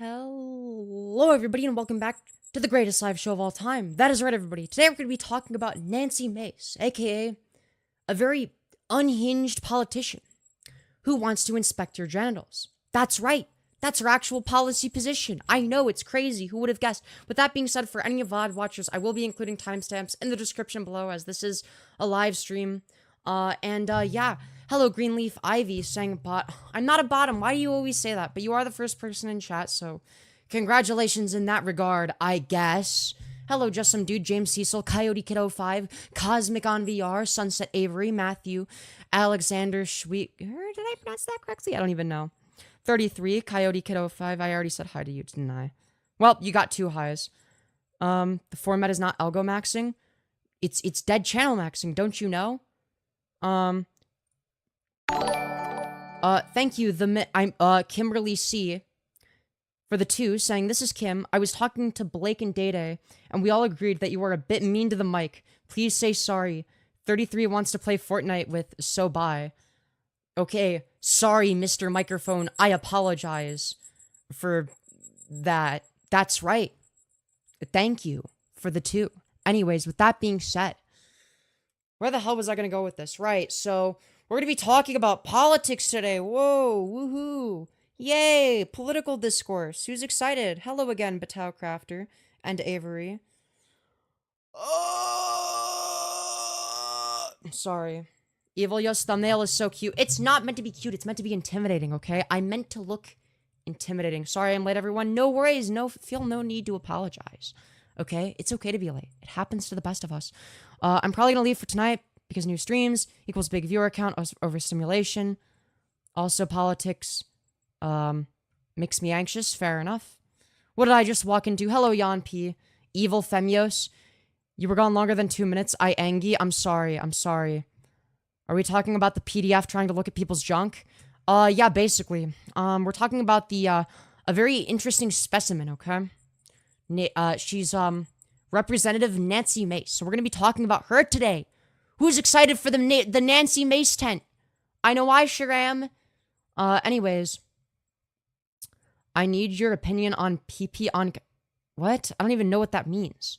Hello, everybody, and welcome back to the greatest live show of all time. That is right, everybody. Today we're going to be talking about Nancy Mace, aka a very unhinged politician who wants to inspect your genitals. That's right. That's her actual policy position. I know, it's crazy. Who would have guessed? With that being said, for any of VOD watchers, I will be including timestamps in the description below, as this is a live stream. Yeah. Hello, Greenleaf Ivy saying bot. I'm not a bottom. Why do you always say that? But you are the first person in chat, so congratulations in that regard, I guess. Hello, just some dude, James Cecil, Coyote Kid 05, Cosmic on VR, Sunset Avery, Matthew, Alexander Schweet. Did I pronounce that correctly? I don't even know. 33, Coyote Kid 05. I already said hi to you, didn't I? Well, you got 2 highs. The format is not algo maxing. It's dead channel maxing, don't you know? Thank you, I'm Kimberly C for the 2, saying, this is Kim. I was talking to Blake and Day, and we all agreed that you were a bit mean to the mic. Please say sorry. 33 wants to play Fortnite with So Bye. Okay, sorry, Mr. Microphone. I apologize for that. That's right. Thank you for the 2. Anyways, with that being said, where the hell was I gonna go with this? Right, so we're gonna be talking about politics today. Whoa, woohoo. Yay, political discourse. Who's excited? Hello again, Battao Crafter and Avery. Sorry. Evil Yo's thumbnail is so cute. It's not meant to be cute, it's meant to be intimidating, okay? I meant to look intimidating. Sorry I'm late, everyone. No worries, feel no need to apologize. Okay? It's okay to be late. It happens to the best of us. I'm probably gonna leave for tonight because new streams equals big viewer count overstimulation. Also politics makes me anxious. Fair enough. What did I just walk into? Hello, Jan P. Evil Femyoz. You were gone longer than 2 minutes. Angie. I'm sorry. Are we talking about the PDF trying to look at people's junk? Yeah, basically. We're talking about the a very interesting specimen, okay? She's Representative Nancy Mace. So we're gonna be talking about her today. Who's excited for the Nancy Mace tent? I know I sure am. Anyways, I need your opinion on PP on... What? I don't even know what that means.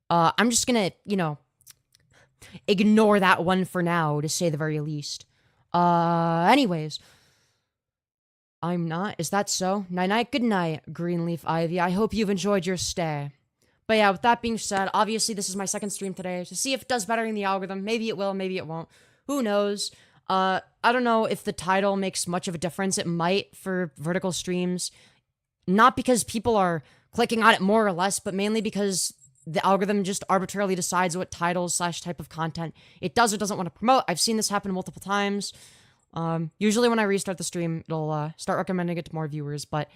I'm just gonna, ignore that one for now, to say the very least. Anyways. I'm not. Is that so? Night-night, good night, Greenleaf Ivy. I hope you've enjoyed your stay. But yeah, with that being said, obviously this is my second stream today to see if it does better in the algorithm. Maybe it will, maybe it won't. Who knows? I don't know if the title makes much of a difference. It might for vertical streams. Not because people are clicking on it more or less, but mainly because the algorithm just arbitrarily decides what titles / type of content it does or doesn't want to promote. I've seen this happen multiple times. Usually when I restart the stream, it'll start recommending it to more viewers, but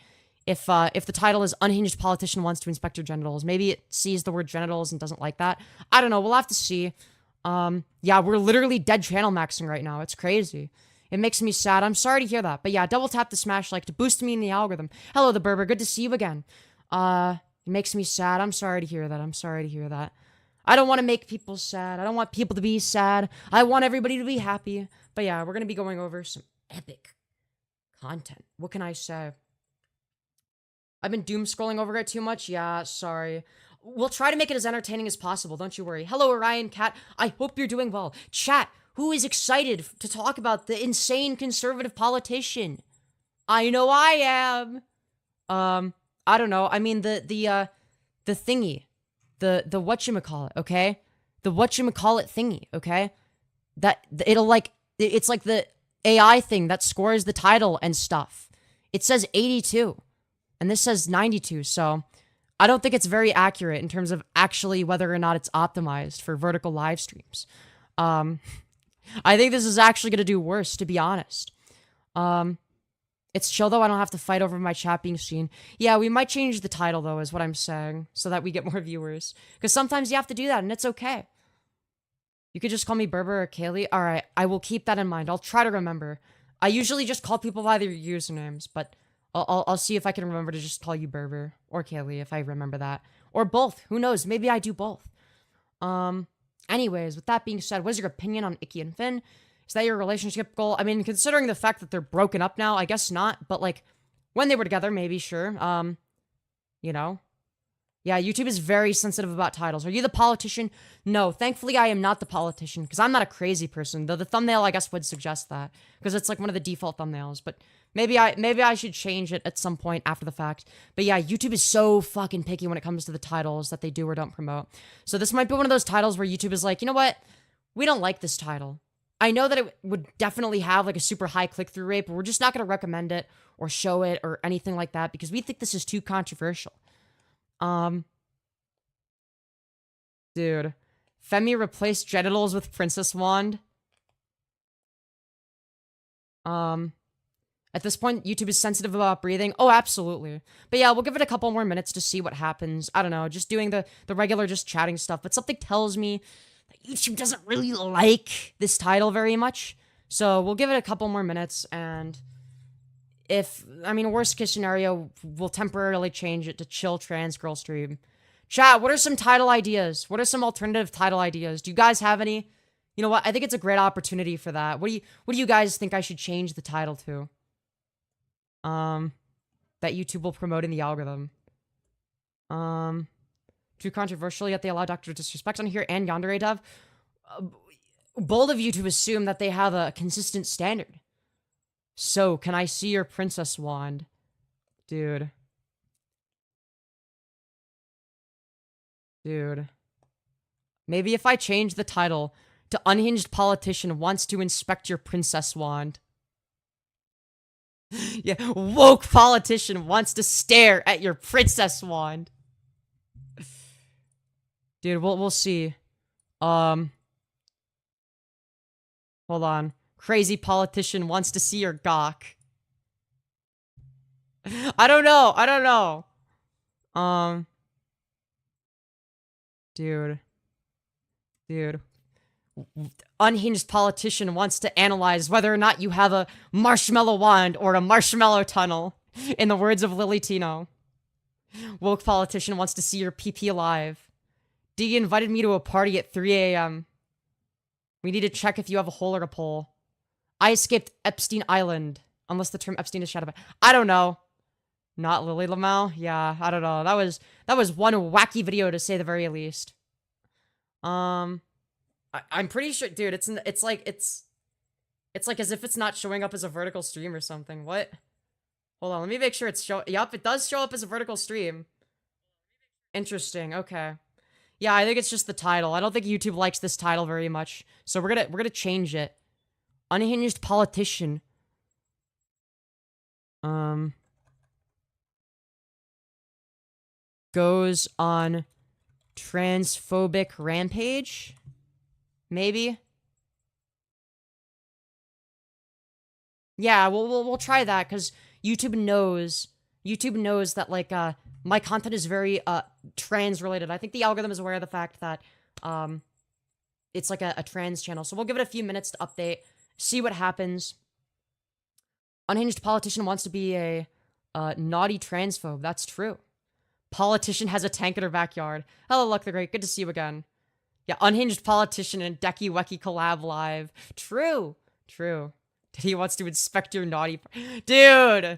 if the title is Unhinged Politician Wants to Inspect Your Genitals, maybe it sees the word genitals and doesn't like that. I don't know, we'll have to see. Yeah, we're literally dead channel maxing right now. It's crazy. It makes me sad. I'm sorry to hear that. But yeah, double tap the smash like to boost me in the algorithm. Hello, the Berber. Good to see you again. It makes me sad. I'm sorry to hear that. I don't want to make people sad. I don't want people to be sad. I want everybody to be happy. But yeah, we're going to be going over some epic content. What can I say? I've been doom scrolling over it too much. Yeah, sorry. We'll try to make it as entertaining as possible. Don't you worry. Hello, Orion Cat. I hope you're doing well. Chat, who is excited to talk about the insane conservative politician? I know I am. I don't know. I mean, the thingy. The whatchamacallit, okay? The whatchamacallit thingy, okay? It's like the AI thing that scores the title and stuff. It says 82, and this says 92, so I don't think it's very accurate in terms of actually whether or not it's optimized for vertical live streams. I think this is actually going to do worse, to be honest. It's chill, though. I don't have to fight over my chat being seen. Yeah, we might change the title, though, is what I'm saying, so that we get more viewers. Because sometimes you have to do that, and it's okay. You could just call me Berber or Kaylee. Alright, I will keep that in mind. I'll try to remember. I usually just call people by their usernames, but I'll see if I can remember to just call you Berber or Kaylee if I remember that. Or both. Who knows? Maybe I do both. Anyways, with that being said, what is your opinion on Icky and Finn? Is that your relationship goal? I mean, considering the fact that they're broken up now, I guess not, but like, When they were together, maybe, sure. You know. Yeah, YouTube is very sensitive about titles. Are you the politician? No, thankfully I am not the politician, because I'm not a crazy person, though the thumbnail, I guess, would suggest that, because it's like one of the default thumbnails, but maybe I should change it at some point after the fact. But yeah, YouTube is so fucking picky when it comes to the titles that they do or don't promote. So this might be one of those titles where YouTube is like, you know what? We don't like this title. I know that it would definitely have like a super high click-through rate, but we're just not going to recommend it or show it or anything like that because we think this is too controversial. Dude. Femi replaced genitals with princess wand. At this point, YouTube is sensitive about breathing. Oh, absolutely. But yeah, we'll give it a couple more minutes to see what happens. I don't know, just doing the regular just chatting stuff. But something tells me that YouTube doesn't really like this title very much. So we'll give it a couple more minutes and worst case scenario, we'll temporarily change it to chill trans girl stream. Chat, what are some title ideas? What are some alternative title ideas? Do you guys have any? You know what? I think it's a great opportunity for that. What do you guys think I should change the title to? That YouTube will promote in the algorithm. Too controversial, yet they allow Dr. Disrespect on here and Yandere Dev. Bold of you to assume that they have a consistent standard. So, can I see your princess wand? Dude. Maybe if I change the title to Unhinged Politician Wants to Inspect Your Princess Wand. Yeah, woke politician wants to stare at your princess wand. Dude, we'll see. Hold on. Crazy politician wants to see your gawk. I don't know. Dude. Unhinged politician wants to analyze whether or not you have a marshmallow wand or a marshmallow tunnel, in the words of Lily Tino. Woke politician wants to see your PP alive. D invited me to a party at 3 a.m. We need to check if you have a hole or a pole. I escaped Epstein Island. Unless the term Epstein is shadowed. I don't know. Not Lily Lamau? Yeah, I don't know. That was one wacky video to say the very least. I'm pretty sure, dude, it's like as if it's not showing up as a vertical stream or something. What? Hold on, let me make sure it's yup, it does show up as a vertical stream. Interesting, okay. Yeah, I think it's just the title. I don't think YouTube likes this title very much. So we're gonna change it. Unhinged politician. Goes on transphobic rampage? Maybe? Yeah, we'll try that, because YouTube knows that, like, my content is very, trans-related. I think the algorithm is aware of the fact that, it's like a trans channel. So we'll give it a few minutes to update, see what happens. Unhinged politician wants to be a, naughty transphobe. That's true. Politician has a tank in her backyard. Hello, Luck the Great. Good to see you again. Yeah, Unhinged politician and Decky Wecky collab live. True. He wants to inspect your naughty... Dude!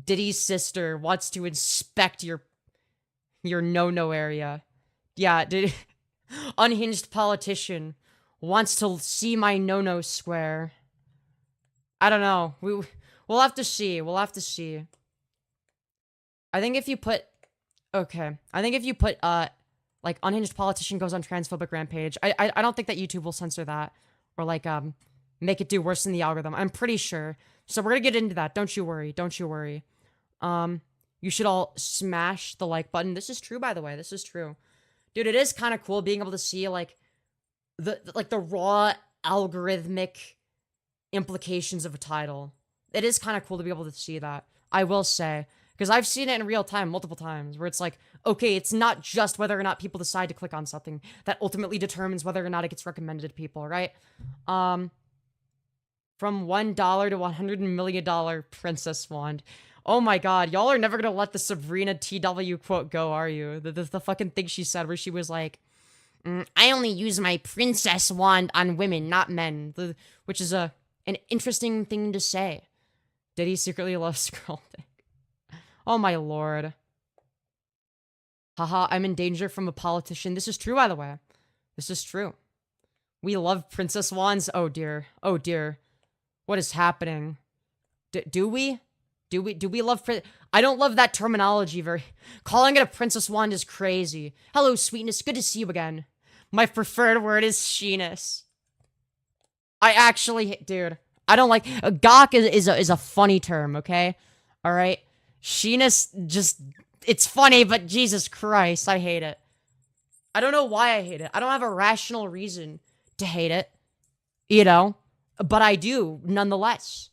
Diddy's sister wants to inspect your no-no area. Yeah, dude. Unhinged politician wants to see my no-no square. I don't know. We'll have to see. I think if you put, like, Unhinged politician goes on transphobic rampage, I don't think that YouTube will censor that, or, like, make it do worse than the algorithm. I'm pretty sure. So we're gonna get into that. Don't you worry. You should all smash the like button. This is true, by the way. This is true. Dude, it is kind of cool being able to see, like, the raw algorithmic implications of a title. It is kind of cool to be able to see that, I will say. Because I've seen it in real time multiple times, where it's like, okay, it's not just whether or not people decide to click on something that ultimately determines whether or not it gets recommended to people, right? From $1 to $100 million princess wand. Oh my god, y'all are never gonna let the Sabrina TW quote go, are you? The fucking thing she said where she was like, I only use my princess wand on women, not men. Which is an interesting thing to say. Did he secretly love scrolling? Oh my lord. Haha, I'm in danger from a politician. This is true, by the way. This is true. We love princess wands. Oh dear. Oh dear. What is happening? Do we? Do we love I don't love that terminology very. Calling it a princess wand is crazy. Hello, sweetness. Good to see you again. My preferred word is sheeness. I actually, dude, I don't like, gawk is a funny term, okay? All right? Sheeness just, it's funny, but Jesus Christ, I hate it. I don't know why I hate it. I don't have a rational reason to hate it, you know? But I do, nonetheless.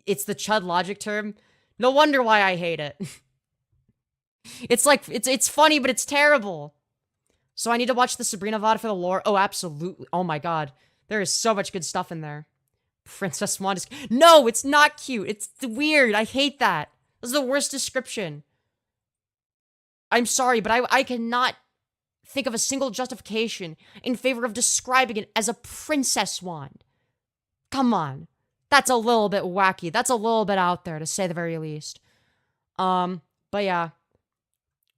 It's the chud logic term. No wonder why I hate it. It's like, it's funny, but it's terrible. So I need to watch the Sabrina VOD for the lore. Oh, absolutely. Oh my god. There is so much good stuff in there. Princess Wand is... No, it's not cute. It's weird. I hate that. This is the worst description. I'm sorry, but I cannot think of a single justification in favor of describing it as a princess wand. Come on. That's a little bit wacky. That's a little bit out there, to say the very least. But yeah.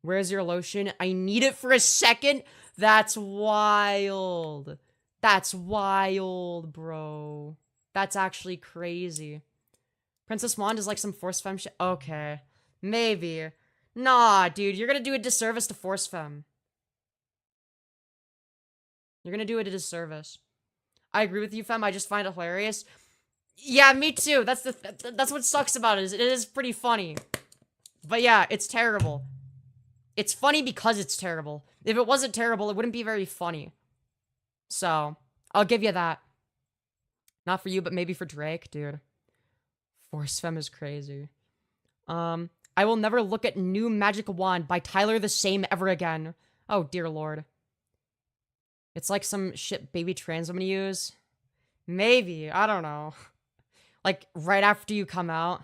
Where's your lotion? I need it for a second. That's wild. That's wild, bro. That's actually crazy. Princess Wand is like some Force Femme shit. Okay. Maybe. Nah, dude. You're gonna do a disservice to Force Femme. You're gonna do it a disservice. I agree with you, Femme. I just find it hilarious. Yeah, me too. That's what sucks about it. It is pretty funny. But yeah, it's terrible. It's funny because it's terrible. If it wasn't terrible, it wouldn't be very funny. So, I'll give you that. Not for you, but maybe for Drake, dude. Force Femme is crazy. I will never look at New Magic Wand by Tyler the Same ever again. Oh, dear lord. It's like some shit baby trans woman use. Maybe. I don't know. Like, right after you come out?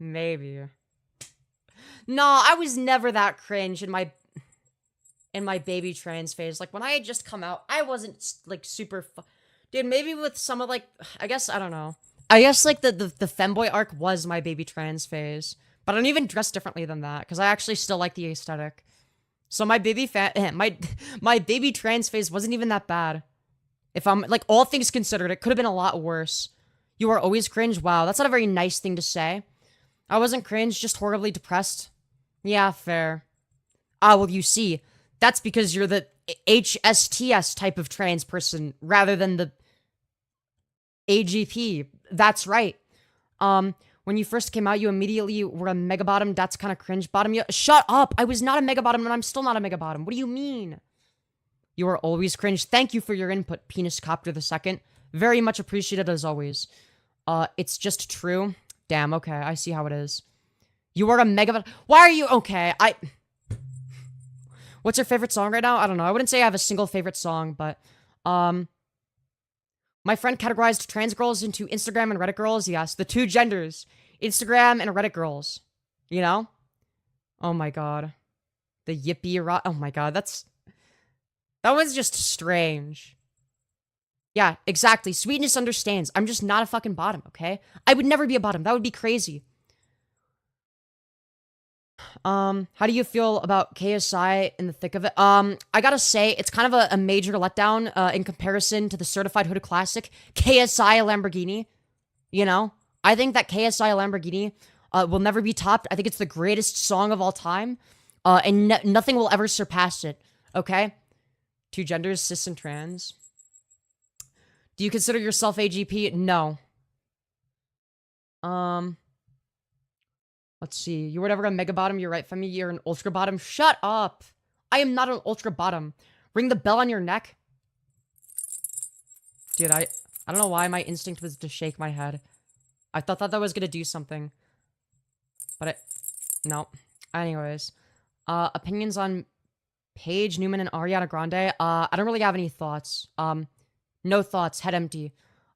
Maybe. No, I was never that cringe in my baby trans phase. Like, when I had just come out, I wasn't, like, super dude, maybe with some of, like, I guess, I don't know. I guess, like, the femboy arc was my baby trans phase. But I don't even dress differently than that, because I actually still like the aesthetic. So my baby my baby trans phase wasn't even that bad. If I'm, like, all things considered, it could have been a lot worse. You are always cringe? Wow, that's not a very nice thing to say. I wasn't cringe, just horribly depressed. Yeah, fair. Ah, well, you see, that's because you're the HSTS type of trans person, rather than the AGP. That's right. When you first came out, you immediately were a mega bottom. That's kind of cringe bottom. Shut up! I was not a mega bottom, and I'm still not a mega bottom. What do you mean? You are always cringe. Thank you for your input, Penis Copter II. Very much appreciated as always. It's just true. Damn, okay, I see how it is. You are a mega... Why are you... Okay, What's your favorite song right now? I don't know. I wouldn't say I have a single favorite song, but... My friend categorized trans girls into Instagram and Reddit girls. Yes, the two genders. Instagram and Reddit girls. You know? Oh my god. The yippee... Oh my god, that was just strange. Yeah, exactly. Sweetness understands. I'm just not a fucking bottom, okay? I would never be a bottom. That would be crazy. How do you feel about KSI in the thick of it? I gotta say, it's kind of a major letdown, in comparison to the Certified Hood Classic, KSI Lamborghini. You know? I think that KSI Lamborghini, will never be topped. I think it's the greatest song of all time. And nothing will ever surpass it, okay? Two genders, cis and trans. Do you consider yourself AGP? No. Let's see. You were never a mega bottom. You're right, Femi. You're an ultra bottom. Shut up. I am not an ultra bottom. Ring the bell on your neck. Dude, I don't know why my instinct was to shake my head. I thought that was gonna do something. But no. Anyways. Opinions on Paige, Newman, and Ariana Grande. I don't really have any thoughts. No thoughts. Head empty.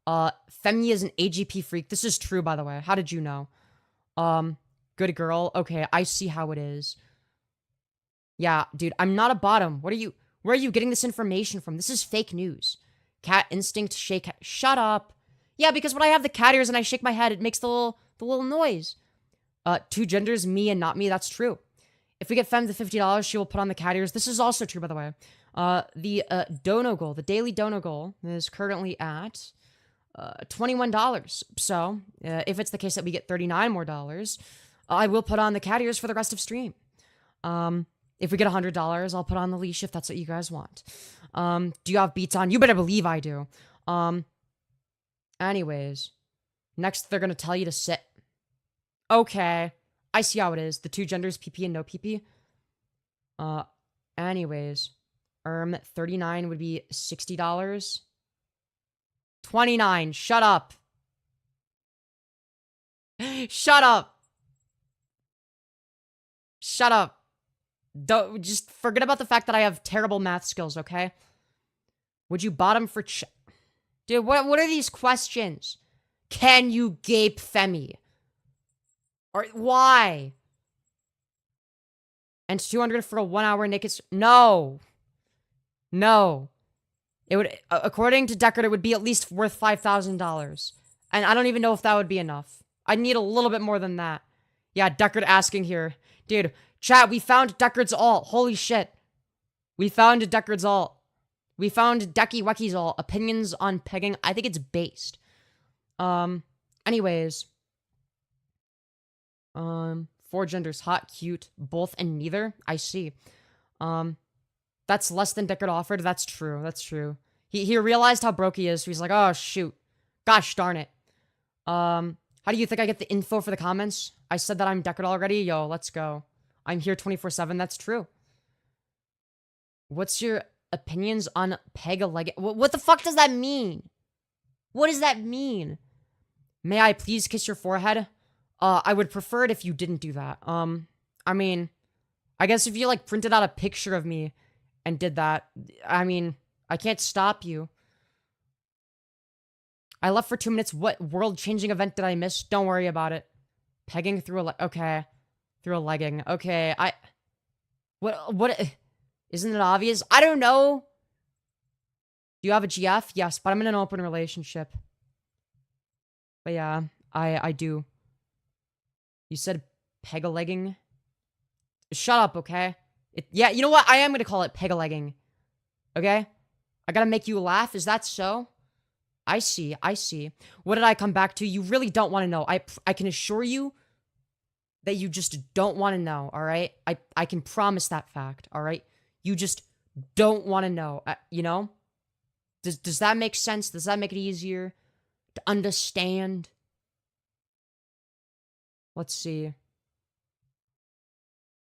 Femi is an AGP freak. This is true, by the way. How did you know? Good girl. Okay, I see how it is. Yeah, dude, I'm not a bottom. Where are you getting this information from? This is fake news. Cat instinct, shake. Shut up. Yeah, because when I have the cat ears and I shake my head, it makes the little noise. Two genders, me and not me. That's true. If we get Fem to $50, she will put on the cat ears. This is also true, by the way. The dono goal, the daily dono goal, is currently at $21. So, if it's the case that we get $39 more, I will put on the cat ears for the rest of stream. If we get $100, I'll put on the leash if that's what you guys want. Do you have beats on? You better believe I do. Anyways, next they're gonna tell you to sit. Okay, I see how it is. The two genders, PP and no PP. Anyways, 39 would be $60. 29. Shut up. Shut up. Shut up. Don't just forget about the fact that I have terrible math skills, okay? Would you bottom for Dude, what are these questions? Can you gape Femi? Or why? And 200 for a 1 hour naked. No. No. It would, according to Deckard, it would be at least worth $5,000. And I don't even know if that would be enough. I'd need a little bit more than that. Yeah, Deckard asking here. Dude, chat, we found Deckard's alt. Holy shit. We found Deckard's alt. We found Decky Wecky's alt. Opinions on pegging. I think it's based. Anyways. Four genders. Hot, cute, both, and neither. I see. That's less than Deckard offered. That's true. That's true. He realized how broke he is, so he's like, oh, shoot. Gosh darn it. How do you think I get the info for the comments? I said that I'm Deckard already. Yo, let's go. I'm here 24/7. That's true. What's your opinions on peg-a-leg? What the fuck does that mean? What does that mean? May I please kiss your forehead? I would prefer it if you didn't do that. I mean, I guess if you, like, printed out a picture of me and did that, I mean, I can't stop you. I left for 2 minutes. What world-changing event did I miss? Don't worry about it. Pegging through a okay. Through a legging. Okay, what, isn't it obvious? I don't know. Do you have a GF? Yes, but I'm in an open relationship. But yeah, I do. You said peg-a-legging? Shut up, okay? Yeah, you know what? I am gonna call it peg-a-legging. Okay? I gotta make you laugh? Is that so? I see, I see. What did I come back to? You really don't want to know. I can assure you that you just don't want to know, alright? I can promise that fact, alright? You just don't want to know, you know? Does that make sense? Does that make it easier to understand? Let's see.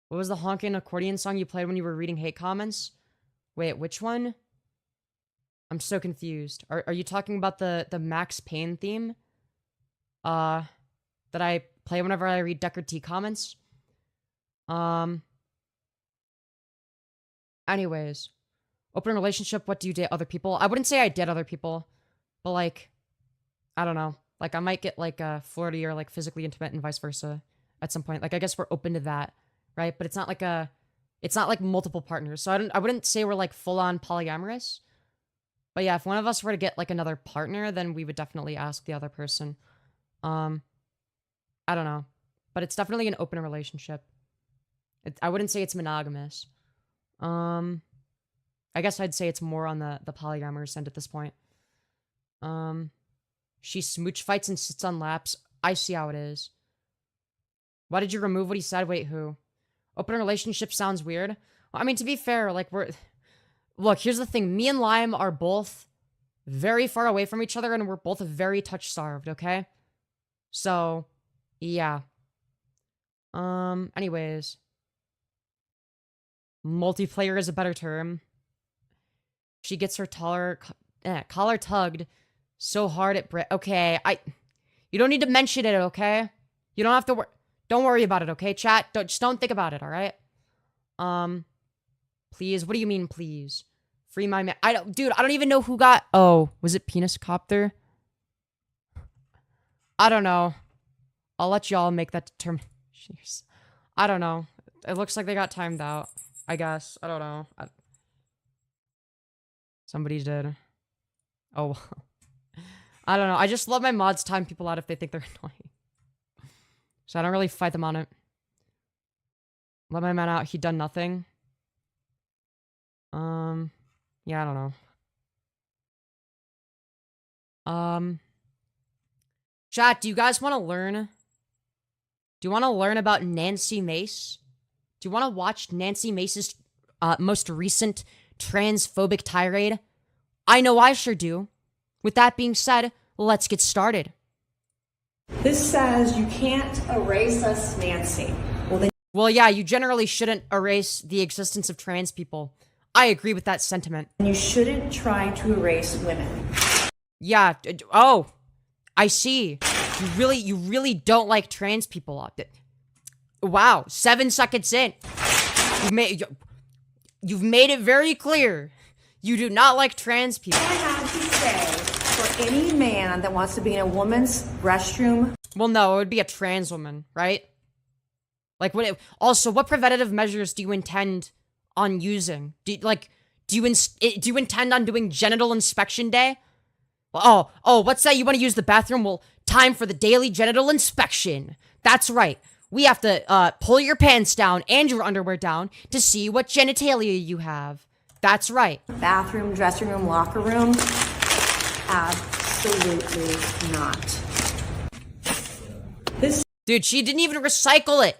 What was the honking accordion song you played when you were reading hate comments? Wait, which one? I'm so confused. Are you talking about the Max Payne theme? That I play whenever I read Deckard T comments? Anyways. Open relationship, what do you date other people? I wouldn't say I date other people. But like, I don't know. Like, I might get like flirty or like physically intimate and vice versa at some point. Like, I guess we're open to that, right? But it's not like multiple partners. So I wouldn't say we're like full on polyamorous. But yeah, if one of us were to get like another partner, then we would definitely ask the other person. I don't know. But it's definitely an open relationship. I wouldn't say it's monogamous. I guess I'd say it's more on the polyamorous end at this point. She smooch fights and sits on laps. I see how it is. Why did you remove what he said? Wait, who? Open relationship sounds weird. Well, I mean, to be fair, like, look, here's the thing. Me and Lime are both very far away from each other, and we're both very touch-starved, okay? So, yeah. Anyways. Multiplayer is a better term. She gets her collar tugged so hard at okay, you don't need to mention it, okay? You don't have to don't worry about it, okay, chat? Just don't think about it, alright? Please, what do you mean, please? Free my man. Dude, I don't even know who got, oh, was it Penis Copter? I don't know. I'll let y'all make that determination. I don't know. It looks like they got timed out, I guess. I don't know. Somebody did. Oh, I don't know. I just let my mods time people out if they think they're annoying. So I don't really fight them on it. Let my man out. He done nothing. Yeah, I don't know. Chat, do you guys want to learn? Do you want to learn about Nancy Mace? Do you want to watch Nancy Mace's most recent transphobic tirade? I know I sure do. With that being said, let's get started. This says you can't erase us, Nancy. Well, yeah, you generally shouldn't erase the existence of trans people. I agree with that sentiment. You shouldn't try to erase women. Yeah, oh, I see. You really don't like trans people. Wow, 7 seconds in. You've made it very clear. You do not like trans people. I have to say, for any man that wants to be in a woman's restroom. Well, no, it would be a trans woman, right? Like, also, what preventative measures do you intend on using? Do you intend on doing genital inspection day? Oh, what's that? You want to use the bathroom? Well, time for the daily genital inspection. That's right. We have to pull your pants down and your underwear down to see what genitalia you have. That's right. Bathroom, dressing room, locker room? Absolutely not. Dude, she didn't even recycle it.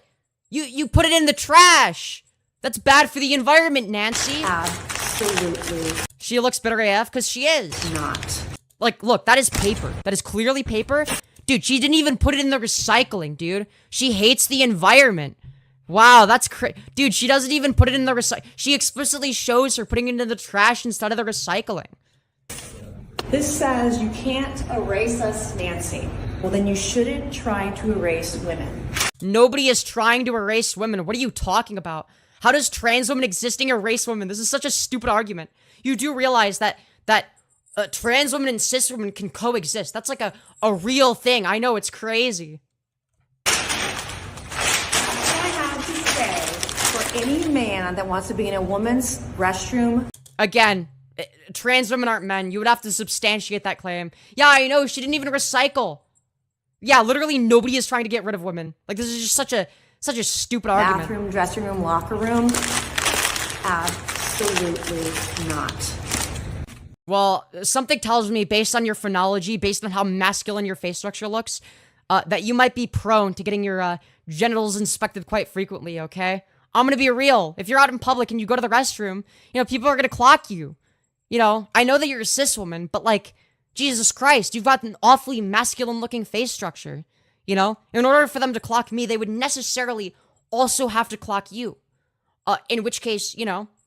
You put it in the trash. That's bad for the environment, Nancy. Absolutely. She looks bitter AF because she is. Not. Like, look, that is paper. That is clearly paper. Dude, she didn't even put it in the recycling, dude. She hates the environment. Wow, that's dude, she doesn't even put it in the she explicitly shows her putting it into the trash instead of the recycling. This says you can't erase us, Nancy. Well, then you shouldn't try to erase women. Nobody is trying to erase women. What are you talking about? How does trans women existing erase women? This is such a stupid argument. You do realize that trans women and cis women can coexist. That's like a real thing. I know, it's crazy. I have to say, for any man that wants to be in a woman's restroom. Again, trans women aren't men. You would have to substantiate that claim. Yeah, I know, she didn't even recycle. Yeah, literally nobody is trying to get rid of women. Like, this is just such a stupid argument. Bathroom, dressing room, locker room? Absolutely not. Well, something tells me, based on your phonology, based on how masculine your face structure looks, that you might be prone to getting your genitals inspected quite frequently, okay? I'm gonna be real. If you're out in public and you go to the restroom, people are gonna clock you. I know that you're a cis woman, but like, Jesus Christ, you've got an awfully masculine-looking face structure, In order for them to clock me, they would necessarily also have to clock you. In which case,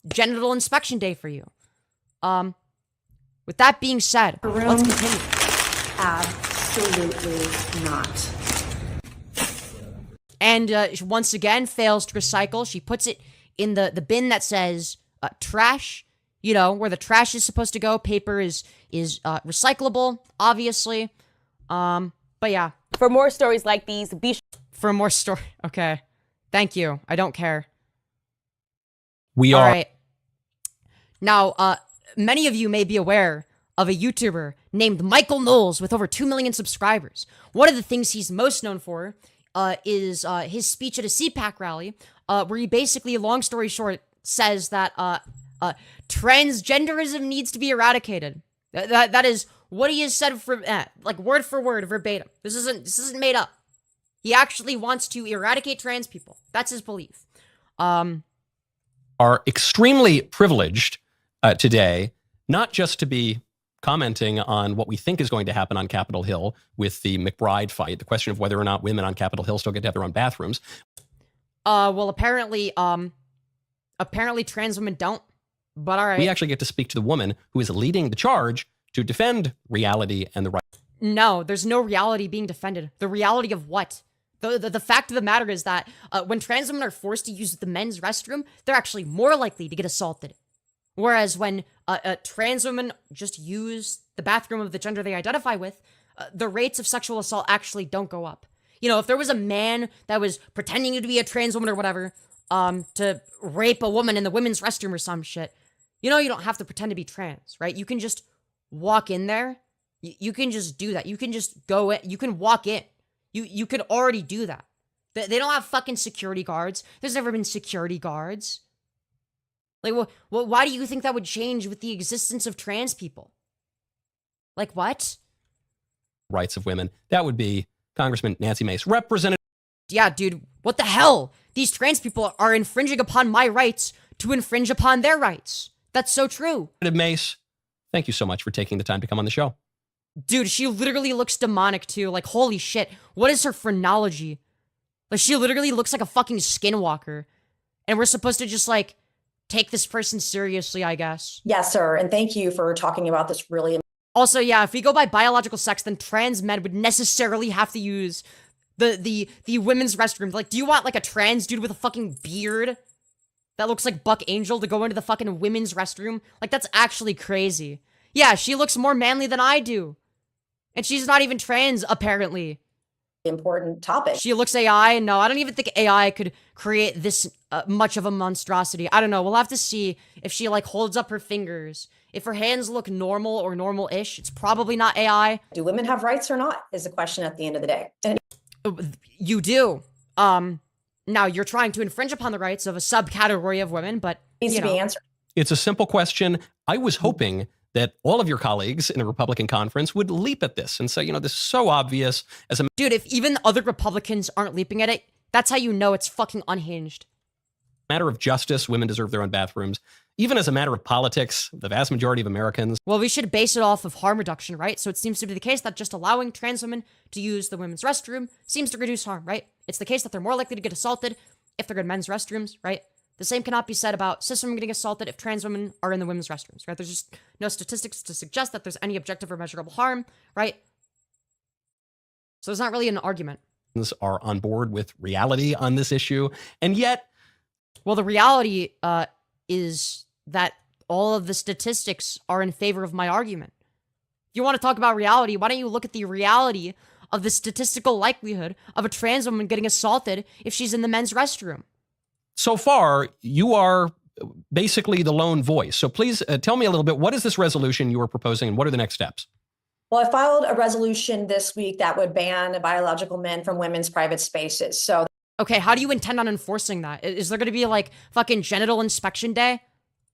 genital inspection day for you. With that being said, let's continue. Absolutely not. And once again, fails to recycle. She puts it in the bin that says trash, where the trash is supposed to go. Paper is recyclable, obviously. But yeah. For more stories like these, For more story. Okay. Thank you. I don't care. We are. All right. Now, many of you may be aware of a YouTuber named Michael Knowles with over 2 million subscribers. One of the things he's most known for is his speech at a CPAC rally, where he basically, long story short, says that transgenderism needs to be eradicated. That is what he has said for like word for word, verbatim. This isn't made up. He actually wants to eradicate trans people. That's his belief. Are extremely privileged today, not just to be commenting on what we think is going to happen on Capitol Hill with the McBride fight, the question of whether or not women on Capitol Hill still get to have their own bathrooms. Well, apparently trans women don't, but all right. We actually get to speak to the woman who is leading the charge to defend reality and the right. No, there's no reality being defended. The reality of what? The fact of the matter is that when trans women are forced to use the men's restroom, they're actually more likely to get assaulted. Whereas when trans women just use the bathroom of the gender they identify with, the rates of sexual assault actually don't go up. If there was a man that was pretending to be a trans woman or whatever, to rape a woman in the women's restroom or some shit, you don't have to pretend to be trans, right? You can just walk in there, You can just do that. You can just go in. You can walk in. You could already do that. They don't have fucking security guards. There's never been security guards. Like, why do you think that would change with the existence of trans people? Like, what? Rights of women. That would be Congressman Nancy Mace. Representative. Yeah, dude, what the hell? These trans people are infringing upon my rights to infringe upon their rights. That's so true. Mace, thank you so much for taking the time to come on the show. Dude, she literally looks demonic too. Like, holy shit. What is her phrenology? Like, she literally looks like a fucking skinwalker. And we're supposed to just, like, take this person seriously, I guess. Yes, sir. And thank you for talking about this really. Also, yeah, if we go by biological sex, then trans men would necessarily have to use the women's restroom. Like, do you want, like, a trans dude with a fucking beard that looks like Buck Angel to go into the fucking women's restroom? Like, that's actually crazy. Yeah, she looks more manly than I do. And she's not even trans, apparently. Important topic. She looks AI. No, I don't even think AI could create this much of a monstrosity. I don't know. We'll have to see if she, like, holds up her fingers. If her hands look normal or normal-ish, it's probably not AI. Do women have rights or not is the question at the end of the day. And you do. Now, you're trying to infringe upon the rights of a subcategory of women, but, it needs to be answered. It's a simple question. I was hoping that all of your colleagues in a Republican conference would leap at this and say, you know, this is so obvious as a dude, if even other Republicans aren't leaping at it, that's how you know it's fucking unhinged. Matter of justice, women deserve their own bathrooms. Even as a matter of politics, the vast majority of Americans. Well, we should base it off of harm reduction, right? So it seems to be the case that just allowing trans women to use the women's restroom seems to reduce harm, right? It's the case that they're more likely to get assaulted if they're in men's restrooms, right? The same cannot be said about cis women getting assaulted if trans women are in the women's restrooms, right? There's just no statistics to suggest that there's any objective or measurable harm, right? So there's not really an argument. Are on board with reality on this issue, and yet, well, the reality is that all of the statistics are in favor of my argument. If you want to talk about reality, why don't you look at the reality of the statistical likelihood of a trans woman getting assaulted if she's in the men's restroom? So far, you are basically the lone voice. So please tell me a little bit, what is this resolution you are proposing and what are the next steps? Well, I filed a resolution this week that would ban biological men from women's private spaces. So, okay, how do you intend on enforcing that? Is there going to be like fucking genital inspection day?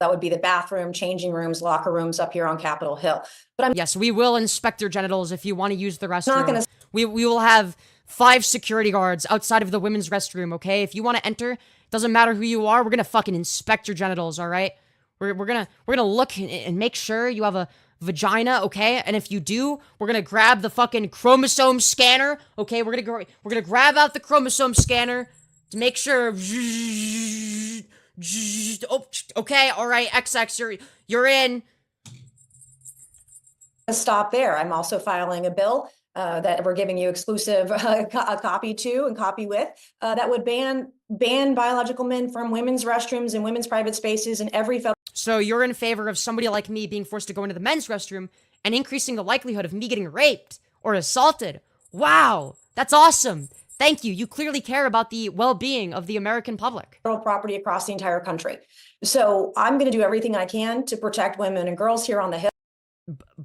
that would be the bathroom, changing rooms, locker rooms up here on Capitol Hill. But I'm yes, we will inspect your genitals if you want to use the restroom. not going to. We will have 5 security guards outside of the women's restroom, okay? If you want to enter, doesn't matter who you are, we're gonna fucking inspect your genitals, all right? We're gonna look and make sure you have a vagina, okay? And if you do, we're gonna grab the fucking chromosome scanner, okay? We're gonna grab out the chromosome scanner to make sure. Oh, okay, all right, XX, you're in. Stop there. I'm also filing a bill that we're giving you exclusive copy to and copy with that would ban biological men from women's restrooms and women's private spaces in every federal. So you're in favor of somebody like me being forced to go into the men's restroom and increasing the likelihood of me getting raped or assaulted. Wow, that's awesome. Thank you. You clearly care about the well-being of the American public. Property across the entire country. So I'm going to do everything I can to protect women and girls here on the Hill.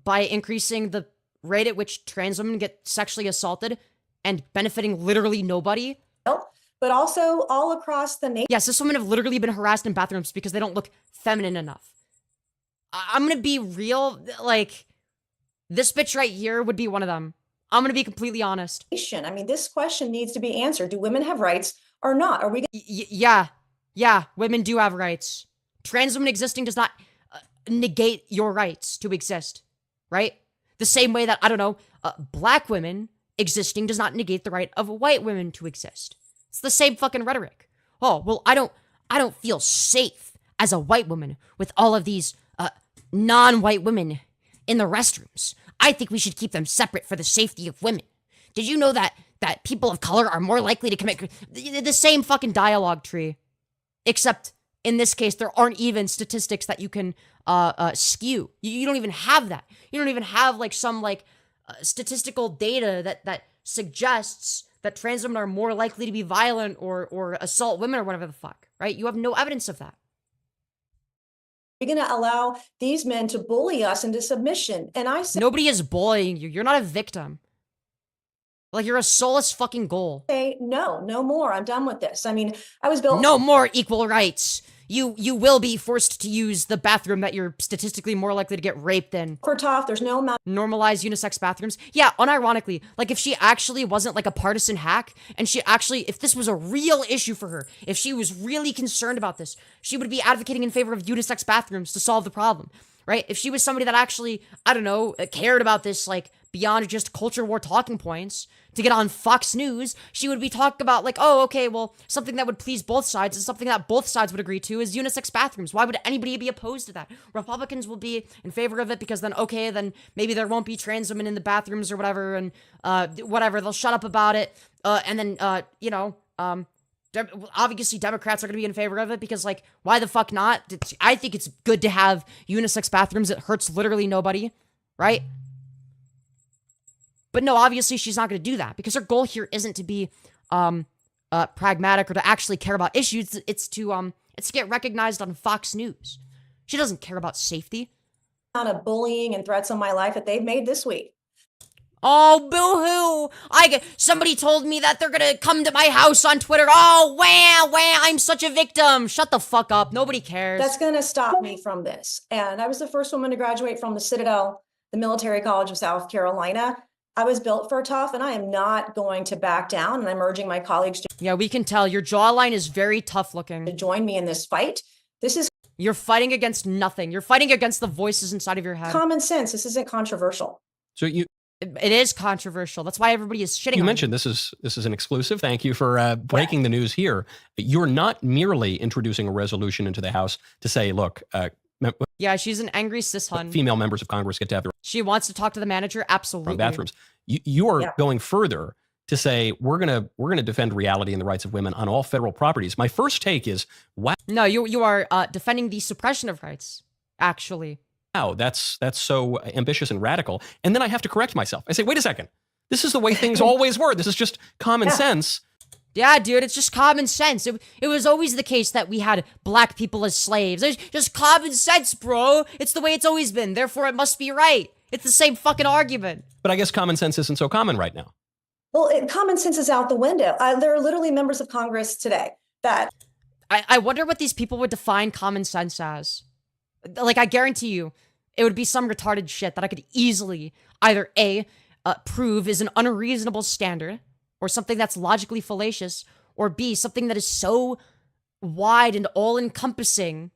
By increasing the rate at which trans women get sexually assaulted and benefiting literally nobody. But also all across the nation. Yes, cis women have literally been harassed in bathrooms because they don't look feminine enough. I'm gonna be real, like, this bitch right here would be one of them. I'm gonna be completely honest. I mean, this question needs to be answered. Do women have rights or not? Are we? Yeah, women do have rights. Trans women existing does not negate your rights to exist, right? The same way that, I don't know, black women existing does not negate the right of white women to exist. It's the same fucking rhetoric. Oh, well, I don't feel safe as a white woman with all of these non-white women in the restrooms. I think we should keep them separate for the safety of women. Did you know that people of color are more likely to commit the same fucking dialogue tree? Except in this case, there aren't even statistics that you can skew. You don't even have that. You don't even have like some like statistical data that suggests that trans women are more likely to be violent or assault women or whatever the fuck, right? You have no evidence of that. You're going to allow these men to bully us into submission. And I say, Nobody is bullying you. You're not a victim. Like, you're a soulless fucking goal. no, no more. I'm done with this. I mean, I was built. No more equal rights. You will be forced to use the bathroom that you're statistically more likely to get raped in. For tough. There's no amount. Normalize unisex bathrooms. Yeah, unironically, like if she actually wasn't like a partisan hack, and she actually, if this was a real issue for her, if she was really concerned about this, she would be advocating in favor of unisex bathrooms to solve the problem, right? If she was somebody that actually, I don't know, cared about this, like beyond just culture war talking points, to get on Fox News, she would be talking about like, oh, okay, well, something that would please both sides and something that both sides would agree to is unisex bathrooms. Why would anybody be opposed to that? Republicans will be in favor of it because then, okay, then maybe there won't be trans women in the bathrooms or whatever, and whatever, they'll shut up about it, and then, obviously Democrats are going to be in favor of it because, like, why the fuck not? I think it's good to have unisex bathrooms. It hurts literally nobody, right? But no, obviously she's not going to do that because her goal here isn't to be pragmatic or to actually care about issues. It's to get recognized on Fox News. She doesn't care about safety. Amount of bullying and threats on my life that they've made this week. Oh, boo-hoo. Somebody told me that they're going to come to my house on Twitter. Oh, wow, I'm such a victim. Shut the fuck up. Nobody cares. That's going to stop me from this. And I was the first woman to graduate from the Citadel, the Military College of South Carolina. I was built for tough, and I am not going to back down, and I'm urging my colleagues to Yeah, we can tell. Your jawline is very tough looking. join me in this fight. This is You're fighting against nothing. You're fighting against the voices inside of your head. common sense. This isn't controversial. So It is controversial. That's why everybody is shitting you on mentioned this is an exclusive. Thank you for breaking the news here. You're not merely introducing a resolution into the House to say, look, Yeah, she's an angry cis hun. female members of Congress get to have their She wants to talk to the manager. Absolutely. own bathrooms. You are going further to say we're gonna defend reality and the rights of women on all federal properties. My first take is, wow, No, you are defending the suppression of rights. Actually, that's so ambitious and radical. And then I have to correct myself. I say, wait a second, this is the way things always were. This is just common sense. yeah, dude, it's just common sense. It was always the case that we had black people as slaves. It's just common sense, bro. It's the way it's always been. Therefore, it must be right. It's the same fucking argument. But I guess common sense isn't so common right now. Well, common sense is out the window. There are literally members of Congress today that I wonder what these people would define common sense as. Like, I guarantee you, it would be some retarded shit that I could easily either A, prove is an unreasonable standard, or something that's logically fallacious, or B, something that is so wide and all-encompassing,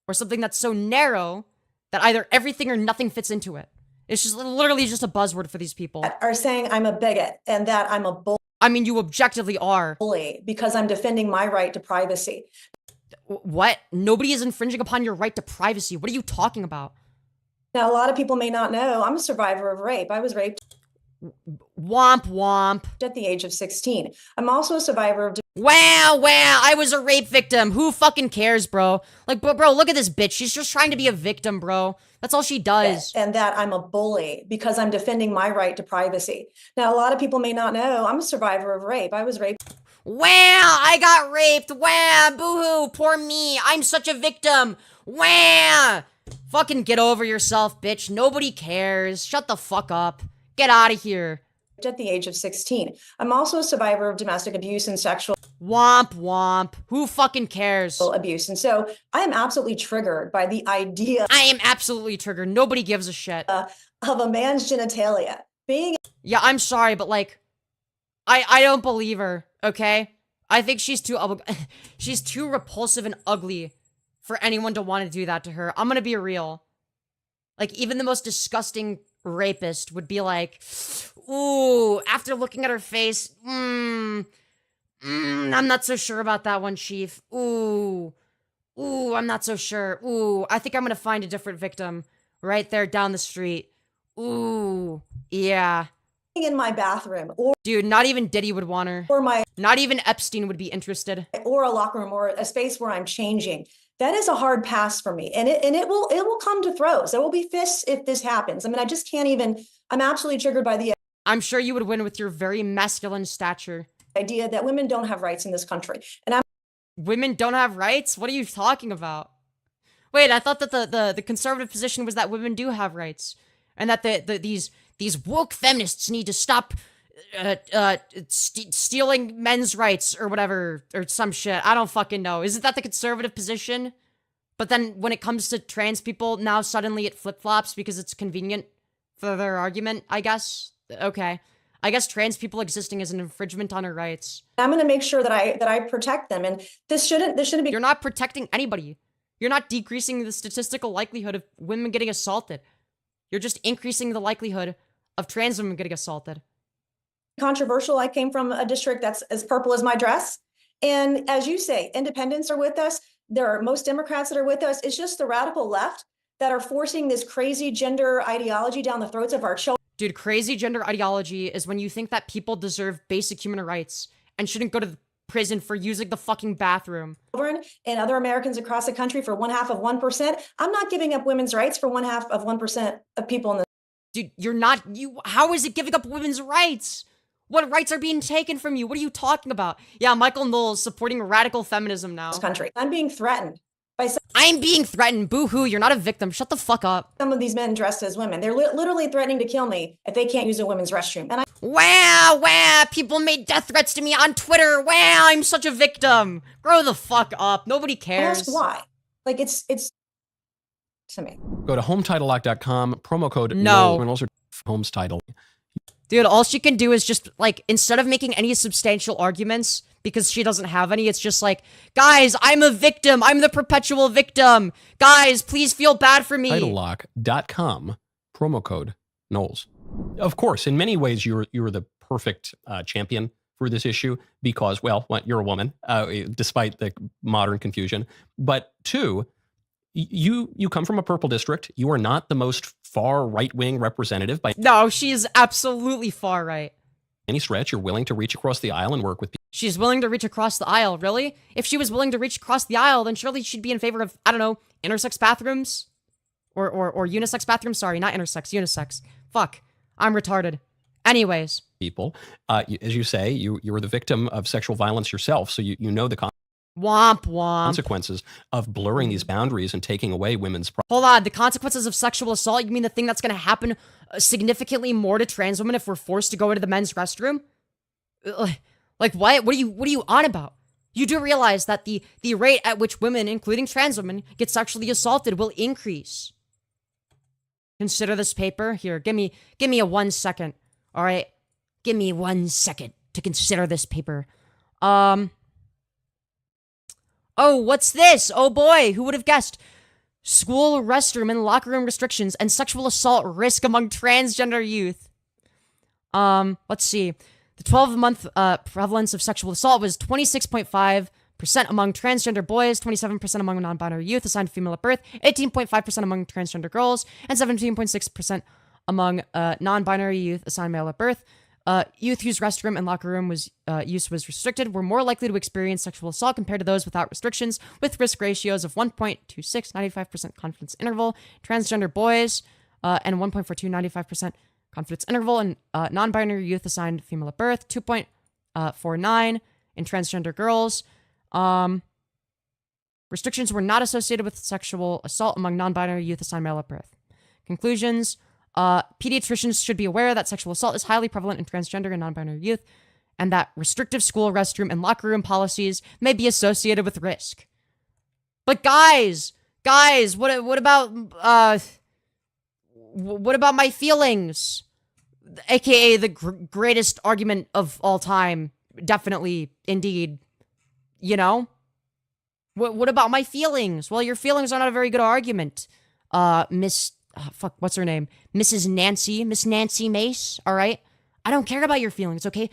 or something that's so narrow that either everything or nothing fits into it. It's just literally just a buzzword for these people. are saying I'm a bigot and that I'm a I mean, you objectively are. bully because I'm defending my right to privacy. What? Nobody is infringing upon your right to privacy. What are you talking about? Now, a lot of people may not know I'm a survivor of rape. I was raped Womp womp. at the age of 16. I'm also a survivor of Wow, I was a rape victim. Who fucking cares, bro? Like, bro, look at this bitch. She's just trying to be a victim, bro. That's all she does. and that I'm a bully because I'm defending my right to privacy. Now, a lot of people may not know I'm a survivor of rape. I was raped Wow, I got raped. Wow, boo-hoo, poor me. I'm such a victim. Wow. Fucking get over yourself, bitch. Nobody cares. Shut the fuck up. Get out of here. at the age of 16. I'm also a survivor of domestic abuse and sexual Womp womp. Who fucking cares? abuse. And so I am absolutely triggered by the idea I am absolutely triggered. Nobody gives a shit. of a man's genitalia being Yeah, I'm sorry, but like, I don't believe her. Okay, I think she's she's too repulsive and ugly for anyone to want to do that to her. I'm gonna be real. Like, even the most disgusting rapist would be like, ooh, after looking at her face, I'm not so sure about that one, Chief. Ooh, I'm not so sure. Ooh, I think I'm gonna find a different victim right there down the street. Ooh, yeah. in my bathroom Dude, not even Diddy would want her. or my Not even Epstein would be interested. or a locker room or a space where I'm changing. That is a hard pass for me. And it will come to throws. There will be fists if this happens. I mean, I just can't even, I'm absolutely triggered by the I'm sure you would win with your very masculine stature. idea that women don't have rights in this country. And I'm Women don't have rights? What are you talking about? Wait, I thought that the conservative position was that women do have rights, and that these woke feminists need to stop stealing men's rights or whatever, or some shit. I don't fucking know. Isn't that the conservative position? But then when it comes to trans people, now suddenly it flip-flops because it's convenient for their argument, I guess. Okay. I guess trans people existing is an infringement on our rights. I'm going to make sure that I protect them. And this shouldn't be. You're not protecting anybody. You're not decreasing the statistical likelihood of women getting assaulted. You're just increasing the likelihood of trans women getting assaulted. Controversial. I came from a district that's as purple as my dress. And as you say, independents are with us. There are most Democrats that are with us. It's just the radical left that are forcing this crazy gender ideology down the throats of our children. Dude, crazy gender ideology is when you think that people deserve basic human rights and shouldn't go to prison for using the fucking bathroom. And other Americans across the country for 0.5%. I'm not giving up women's rights for 0.5% of people in the. Dude, you're not, how is it giving up women's rights? What rights are being taken from you? What are you talking about? Yeah, Michael Knowles supporting radical feminism now. Country. I'm being threatened by I'm being threatened. Boo-hoo, you're not a victim. Shut the fuck up. some of these men dressed as women. They're literally threatening to kill me if they can't use a women's restroom. And Wow, people made death threats to me on Twitter. Wow, I'm such a victim. Grow the fuck up. Nobody cares. ask why. Like it's to me. Go to HomeTitleLock.com, promo code No. NOLES or Homes Title. Dude, all she can do is just, like, instead of making any substantial arguments, because she doesn't have any, it's just like, guys, I'm a victim. I'm the perpetual victim. Guys, please feel bad for me. TitleLock.com, promo code Knowles. Of course, in many ways, you're the perfect champion for this issue because, well, one, you're a woman, despite the modern confusion. But two, you come from a purple district. You are not the most far right-wing representative by No, she is absolutely far right. any stretch. You're willing to reach across the aisle and work with people. She's willing to reach across the aisle, really? If she was willing to reach across the aisle, then surely she'd be in favor of, I don't know, intersex bathrooms? Or unisex bathrooms? Sorry, not intersex, unisex. Fuck, I'm retarded. Anyways. People, as you say, you were the victim of sexual violence yourself, so you know the Womp womp. consequences of blurring these boundaries and taking away women's Hold on, the consequences of sexual assault? You mean the thing that's gonna happen significantly more to trans women if we're forced to go into the men's restroom? Like what? What are you on about? You do realize that the rate at which women, including trans women, get sexually assaulted will increase. Consider this paper. Here, give me a 1 second. All right, give me 1 second to consider this paper. Oh, what's this? Oh boy, who would have guessed? School restroom and locker room restrictions and sexual assault risk among transgender youth. Let's see. The 12-month prevalence of sexual assault was 26.5% among transgender boys, 27% among non-binary youth assigned female at birth, 18.5% among transgender girls, and 17.6% among non-binary youth assigned male at birth. Youth whose restroom and locker room use was restricted were more likely to experience sexual assault compared to those without restrictions, with risk ratios of 1.26, 95% confidence interval. Transgender boys and 1.42, 95% confidence interval. And non-binary youth assigned female at birth, 2.49 in transgender girls. Restrictions were not associated with sexual assault among non-binary youth assigned male at birth. Conclusions. Pediatricians should be aware that sexual assault is highly prevalent in transgender and non-binary youth, and that restrictive school restroom and locker room policies may be associated with risk. But guys, what about my feelings? AKA the greatest argument of all time. Definitely, indeed. You know? What about my feelings? Well, your feelings are not a very good argument, what's her name? Miss Nancy Mace, all right? I don't care about your feelings, okay?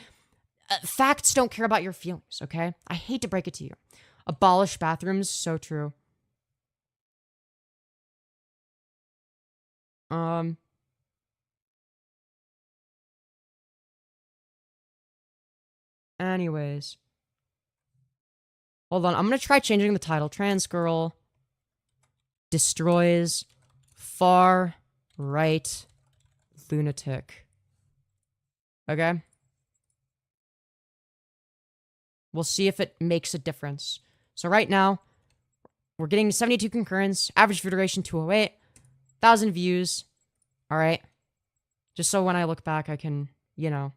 Facts don't care about your feelings, okay? I hate to break it to you. Abolish bathrooms, so true. Anyways. Hold on, I'm gonna try changing the title. Trans girl destroys far right lunatic. Okay? We'll see if it makes a difference. So right now, We're getting 72 concurrence, average view duration 208, 1,000 views. All right. Just so when I look back, I can, you know.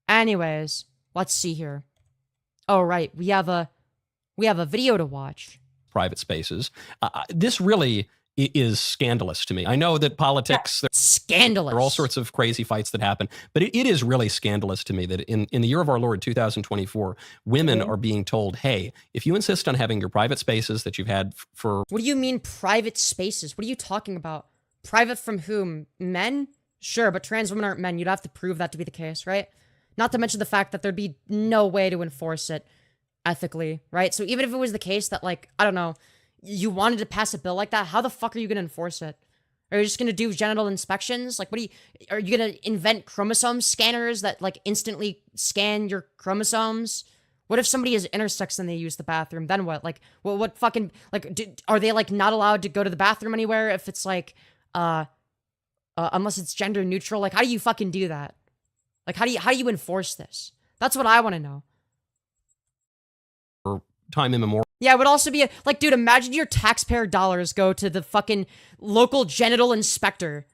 Anyways, let's see here. Oh, right. We have a video to watch. Private spaces. This really is scandalous to me. I know that politics, Scandalous. there are all sorts of crazy fights that happen, but it is really scandalous to me that in the year of our Lord 2024, women are being told, hey, if you insist on having your private spaces that you've had for... What do you mean private spaces? What are you talking about? Private from whom? Men? Sure, but trans women aren't men. You'd have to prove that to be the case, right? Not to mention the fact that there'd be no way to enforce it ethically, right? So even if it was the case that, like, I don't know, you wanted to pass a bill like that, how the fuck are you going to enforce it? Are you just going to do genital inspections? Like, are you going to invent chromosome scanners that, like, instantly scan your chromosomes? What if somebody is intersex and they use the bathroom? Then what? Like, what fucking, like, are they, like, not allowed to go to the bathroom anywhere if it's, like, unless it's gender neutral? Like, how do you fucking do that? Like, how do you enforce this? That's what I want to know. time immemorial. Yeah, it would also be like, dude, imagine your taxpayer dollars go to the fucking local genital inspector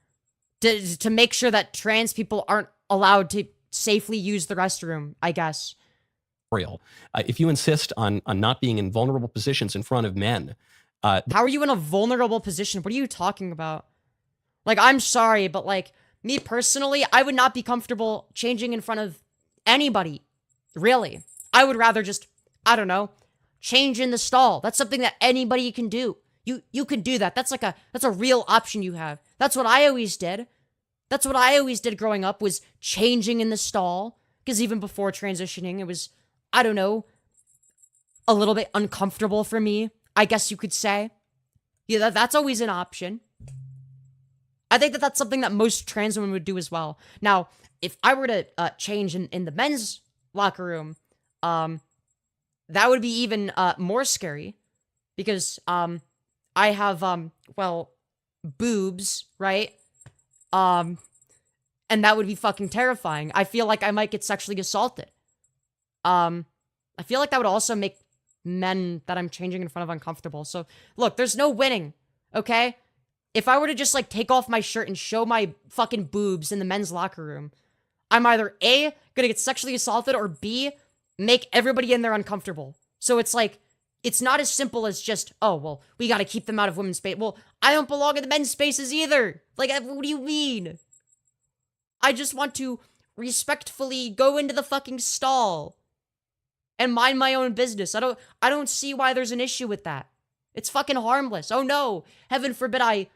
to make sure that trans people aren't allowed to safely use the restroom, I guess. If you insist on not being in vulnerable positions in front of men. How are you in a vulnerable position? What are you talking about? Like, I'm sorry, but like, me personally, I would not be comfortable changing in front of anybody. Really. I would rather just, I don't know, change in the stall. That's something that anybody can do. You can do that. That's a real option you have. That's what I always did. That's what I always did growing up, was changing in the stall. Because even before transitioning, it was, I don't know, a little bit uncomfortable for me, I guess you could say. Yeah, that's always an option. I think that that's something that most trans women would do as well. Now, if I were to change in the men's locker room, that would be even more scary. Because I have, well, boobs, right? And that would be fucking terrifying. I feel like I might get sexually assaulted. I feel like that would also make men that I'm changing in front of uncomfortable. So, look, there's no winning, okay? If I were to just, like, take off my shirt and show my fucking boobs in the men's locker room, I'm either A, gonna get sexually assaulted, or B, make everybody in there uncomfortable. So it's like, it's not as simple as just, oh, well, we gotta keep them out of women's space. Well, I don't belong in the men's spaces either. Like, what do you mean? I just want to respectfully go into the fucking stall and mind my own business. I don't see why there's an issue with that. It's fucking harmless. Oh no, heaven forbid I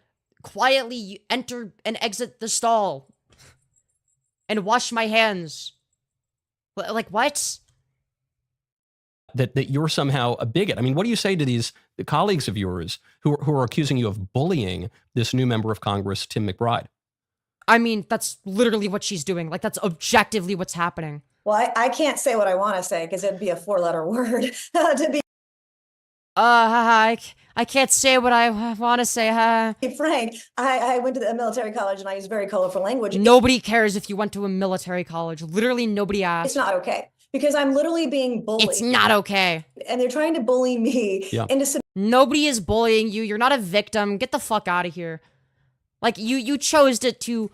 quietly enter and exit the stall and wash my hands. Like, what? That you're somehow a bigot. I mean, what do you say to these colleagues of yours who are accusing you of bullying this new member of Congress, Tim McBride? I mean, that's literally what she's doing. Like, that's objectively what's happening. Well, I can't say what I want to say because it'd be a 4-letter word to be I can't say what I want to say. frank. I went to the military college and I use very colorful language. Nobody cares if you went to a military college. Literally nobody asked. It's not okay because I'm literally being bullied. It's not okay. And they're trying to bully me into Nobody is bullying you. You're not a victim. Get the fuck out of here. Like, you chose to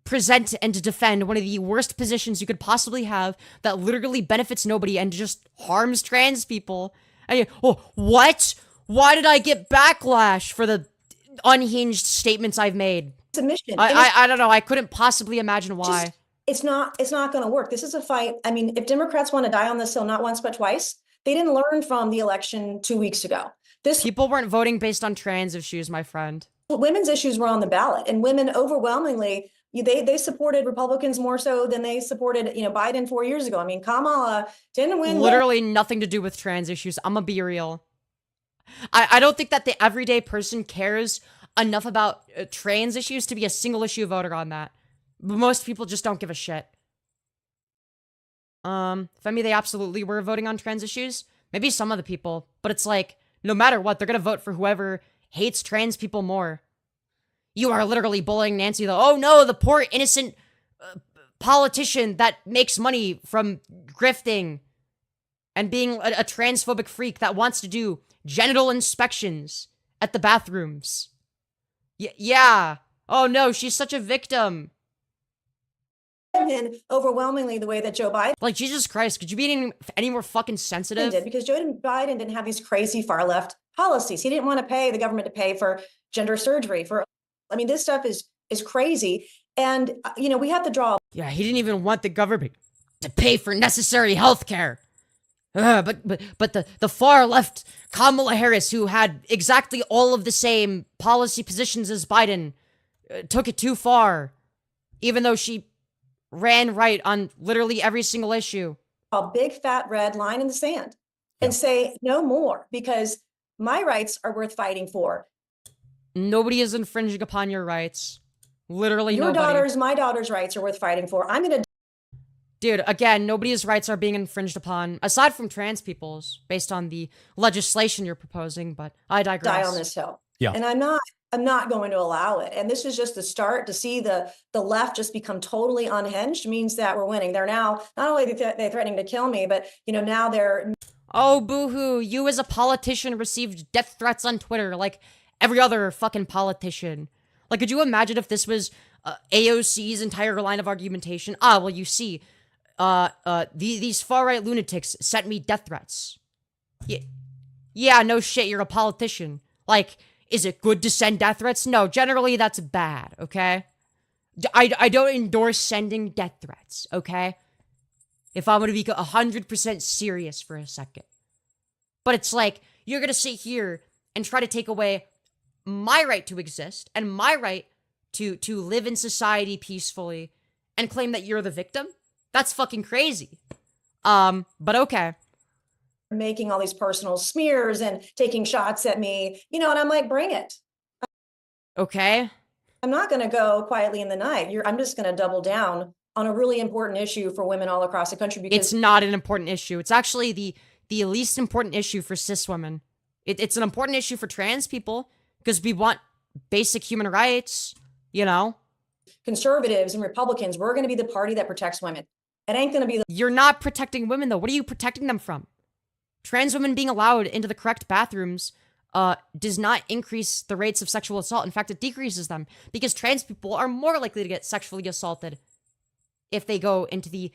present and to defend one of the worst positions you could possibly have that literally benefits nobody and just harms trans people. And what? Why did I get backlash for the unhinged statements I've made? submission. I don't know. I couldn't possibly imagine why. It's not going to work. This is a fight. I mean, if Democrats want to die on this hill, not once, but twice, they didn't learn from the election 2 weeks ago. People weren't voting based on trans issues, my friend. Women's issues were on the ballot, and women overwhelmingly, they supported Republicans more so than they supported, Biden 4 years ago. I mean, Kamala didn't win. Literally nothing to do with trans issues. I'm gonna be real. I don't think that the everyday person cares enough about trans issues to be a single issue voter on that. Most people just don't give a shit. Femi, they absolutely were voting on trans issues. Maybe some of the people, but it's like, no matter what, they're gonna vote for whoever hates trans people more. You are literally bullying Nancy, though. Oh no, the poor innocent politician that makes money from grifting and being a transphobic freak that wants to do genital inspections at the bathrooms. Yeah. Oh no, she's such a victim. And overwhelmingly the way that Joe Biden Like, Jesus Christ, could you be any more fucking sensitive? did, because Joe Biden didn't have these crazy far left policies. He didn't want to pay the government to pay for gender surgery. I mean, this stuff is crazy. And, you know, we have to draw. Yeah, he didn't even want the government to pay for necessary health care. But the far left Kamala Harris, who had exactly all of the same policy positions as Biden, took it too far, even though she ran right on literally every single issue. A big fat red line in the sand and say no more, because my rights are worth fighting for. Nobody is infringing upon your rights. Literally Your nobody. my daughter's rights are worth fighting for. I'm going to. Dude, again, nobody's rights are being infringed upon, aside from trans people's, based on the legislation you're proposing, but I digress. Die on this hill. Yeah. And I'm not going to allow it. And this is just the start. To see the left just become totally unhinged means that we're winning. They're now, not only they're threatening to kill me, but, you know, now they're. Oh, boo-hoo, you as a politician received death threats on Twitter like every other fucking politician. Like, could you imagine if this was AOC's entire line of argumentation? Ah, well, you see, these far-right lunatics sent me death threats. Yeah, no shit, you're a politician. Like, is it good to send death threats? No, generally that's bad, okay? I don't endorse sending death threats, okay? If I'm gonna be 100% serious for a second. But it's like, you're gonna sit here and try to take away my right to exist and my right to live in society peacefully and claim that you're the victim? That's fucking crazy. But okay. Making all these personal smears and taking shots at me, you know, and I'm like, bring it. Okay. I'm not going to go quietly in the night. I'm just going to double down on a really important issue for women all across the country, because it's not an important issue. It's actually the least important issue for cis women. It's an important issue for trans people because we want basic human rights, you know? Conservatives and Republicans, we're going to be the party that protects women. It ain't going to be the. You're not protecting women, though. What are you protecting them from? Trans women being allowed into the correct bathrooms does not increase the rates of sexual assault. In fact, it decreases them, because trans people are more likely to get sexually assaulted if they go into the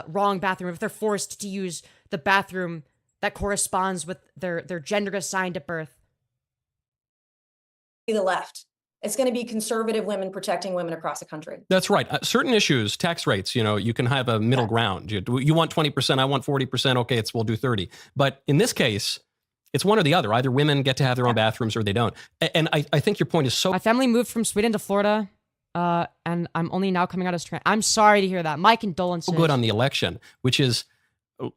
wrong bathroom, if they're forced to use the bathroom that corresponds with their gender assigned at birth. The left. It's going to be conservative women protecting women across the country. That's right. Certain issues, tax rates, you know, you can have a middle ground. You want 20%, I want 40%. Okay, we'll do 30. But in this case, it's one or the other. Either women get to have their own bathrooms or they don't. And I think your point is so. My family moved from Sweden to Florida, and I'm only now coming out as trans. I'm sorry to hear that. My condolences. Good on the election, which is,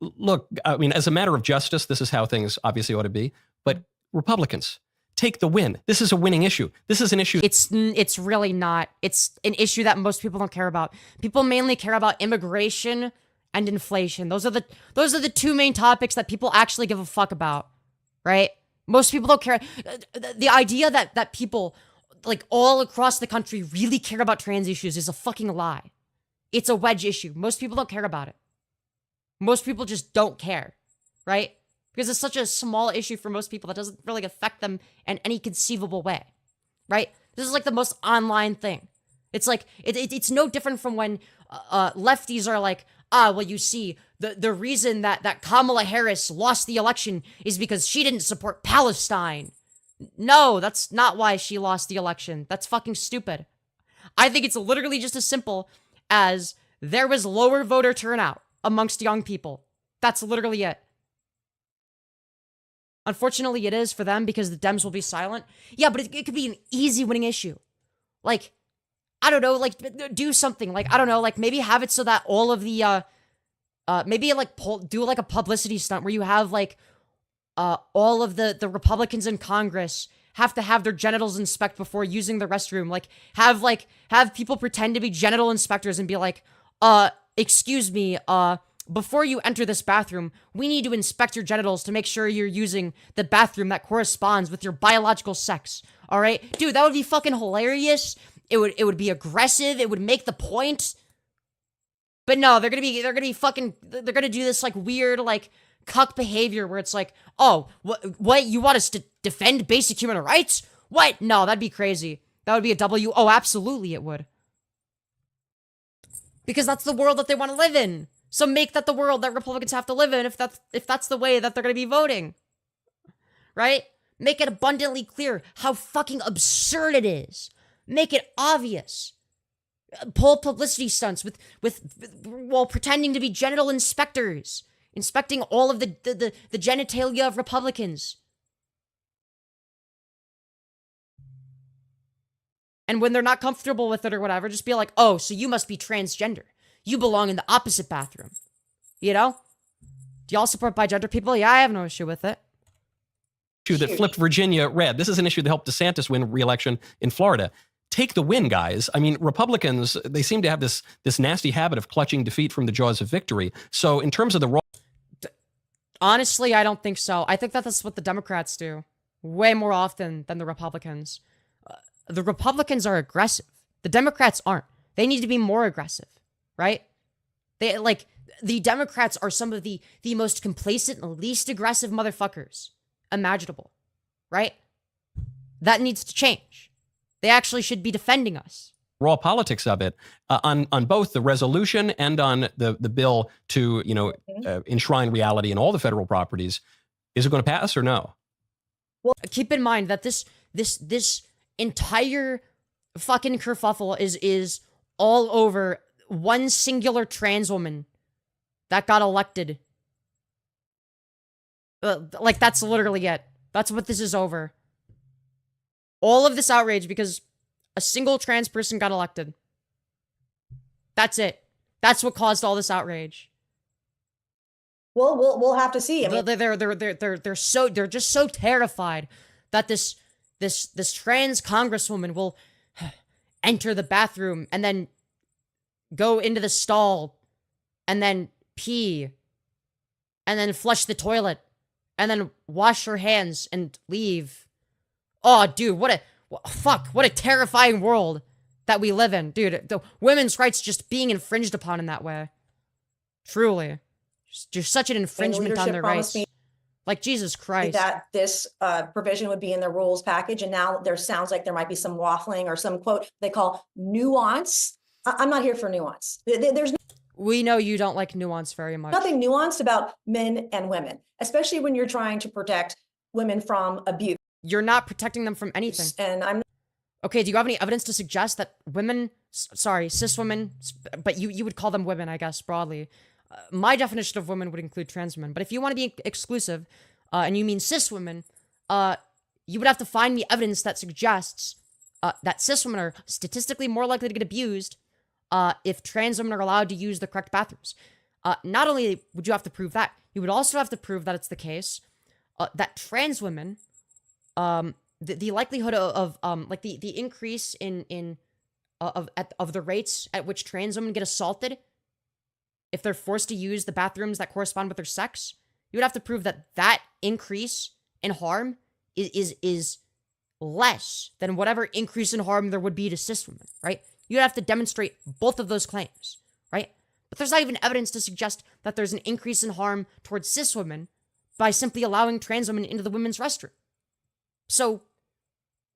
look, I mean, as a matter of justice, this is how things obviously ought to be. But Republicans, take the win. This is a winning issue. This is an issue. It's really not. It's an issue that most people don't care about. People mainly care about immigration and inflation. Those are the two main topics that people actually give a fuck about, right? Most people don't care. The idea that people like all across the country really care about trans issues is a fucking lie. It's a wedge issue. Most people don't care about it. Most people just don't care, right? Because it's such a small issue for most people that doesn't really affect them in any conceivable way, right? This is like the most online thing. It's like, it's no different from when lefties are like, well, you see, the reason that Kamala Harris lost the election is because she didn't support Palestine. No, that's not why she lost the election. That's fucking stupid. I think it's literally just as simple as there was lower voter turnout amongst young people. That's literally it. Unfortunately, it is for them because the Dems will be silent. Yeah, but it could be an easy winning issue. Like, I don't know, like, do something. Like, I don't know, like, maybe have it so that all of the, maybe, like, do, like, a publicity stunt where you have, like, all of the Republicans in Congress have to have their genitals inspected before using the restroom. Like, have people pretend to be genital inspectors and be like, excuse me, before you enter this bathroom, we need to inspect your genitals to make sure you're using the bathroom that corresponds with your biological sex. All right? Dude, that would be fucking hilarious. It would be aggressive. It would make the point. But no, they're gonna do this like weird, like cuck behavior where it's like, oh, what you want us to defend basic human rights? What? No, that'd be crazy. That would be a W. Oh, absolutely it would. Because that's the world that they want to live in. So make that the world that Republicans have to live in if that's the way that they're going to be voting. Right? Make it abundantly clear how fucking absurd it is. Make it obvious. Pull publicity stunts while pretending to be genital inspectors, inspecting all of the genitalia of Republicans. And when they're not comfortable with it or whatever, just be like, oh, so you must be transgender. You belong in the opposite bathroom. You know? Do y'all support bigender people? Yeah, I have no issue with it. That flipped Virginia red. This is an issue that helped DeSantis win re-election in Florida. Take the win, guys. I mean, Republicans, they seem to have this nasty habit of clutching defeat from the jaws of victory. So in terms of the role... Honestly, I don't think so. I think that's what the Democrats do way more often than the Republicans. The Republicans are aggressive. The Democrats aren't. They need to be more aggressive, right? The Democrats are some of the most complacent, least aggressive motherfuckers imaginable, right? That needs to change. They actually should be defending us. Raw politics of it on both the resolution and on the bill to enshrine reality in all the federal properties. Is it going to pass or no? Well, keep in mind that this entire fucking kerfuffle is all over one singular trans woman that got elected. That's literally it. That's what this is over. All of this outrage because a single trans person got elected. That's it. That's what caused all this outrage. Well, we'll have to see. I mean, they're just so terrified that this trans congresswoman will enter the bathroom and then go into the stall and then pee and then flush the toilet and then wash her hands and leave. Oh, dude, what a terrifying world that we live in. Dude, the women's rights just being infringed upon in that way. Truly. Just such an infringement on their rights. Like, Jesus Christ. That this provision would be in the rules package, and now there sounds like there might be some waffling or some quote they call nuance. I'm not here for nuance. There's we know you don't like nuance very much. Nothing nuanced about men and women, especially when you're trying to protect women from abuse. You're not protecting them from anything. And I'm okay. Do you have any evidence to suggest that women, cis women, but you would call them women, I guess, broadly. My definition of women would include trans women. But if you want to be exclusive, and you mean cis women, you would have to find me evidence that suggests that cis women are statistically more likely to get abused if trans women are allowed to use the correct bathrooms. Not only would you have to prove that, you would also have to prove that it's the case that trans women, the likelihood of like the increase in the rates at which trans women get assaulted if they're forced to use the bathrooms that correspond with their sex, you would have to prove that that increase in harm is less than whatever increase in harm there would be to cis women, right? You'd have to demonstrate both of those claims, right? But there's not even evidence to suggest that there's an increase in harm towards cis women by simply allowing trans women into the women's restroom. So,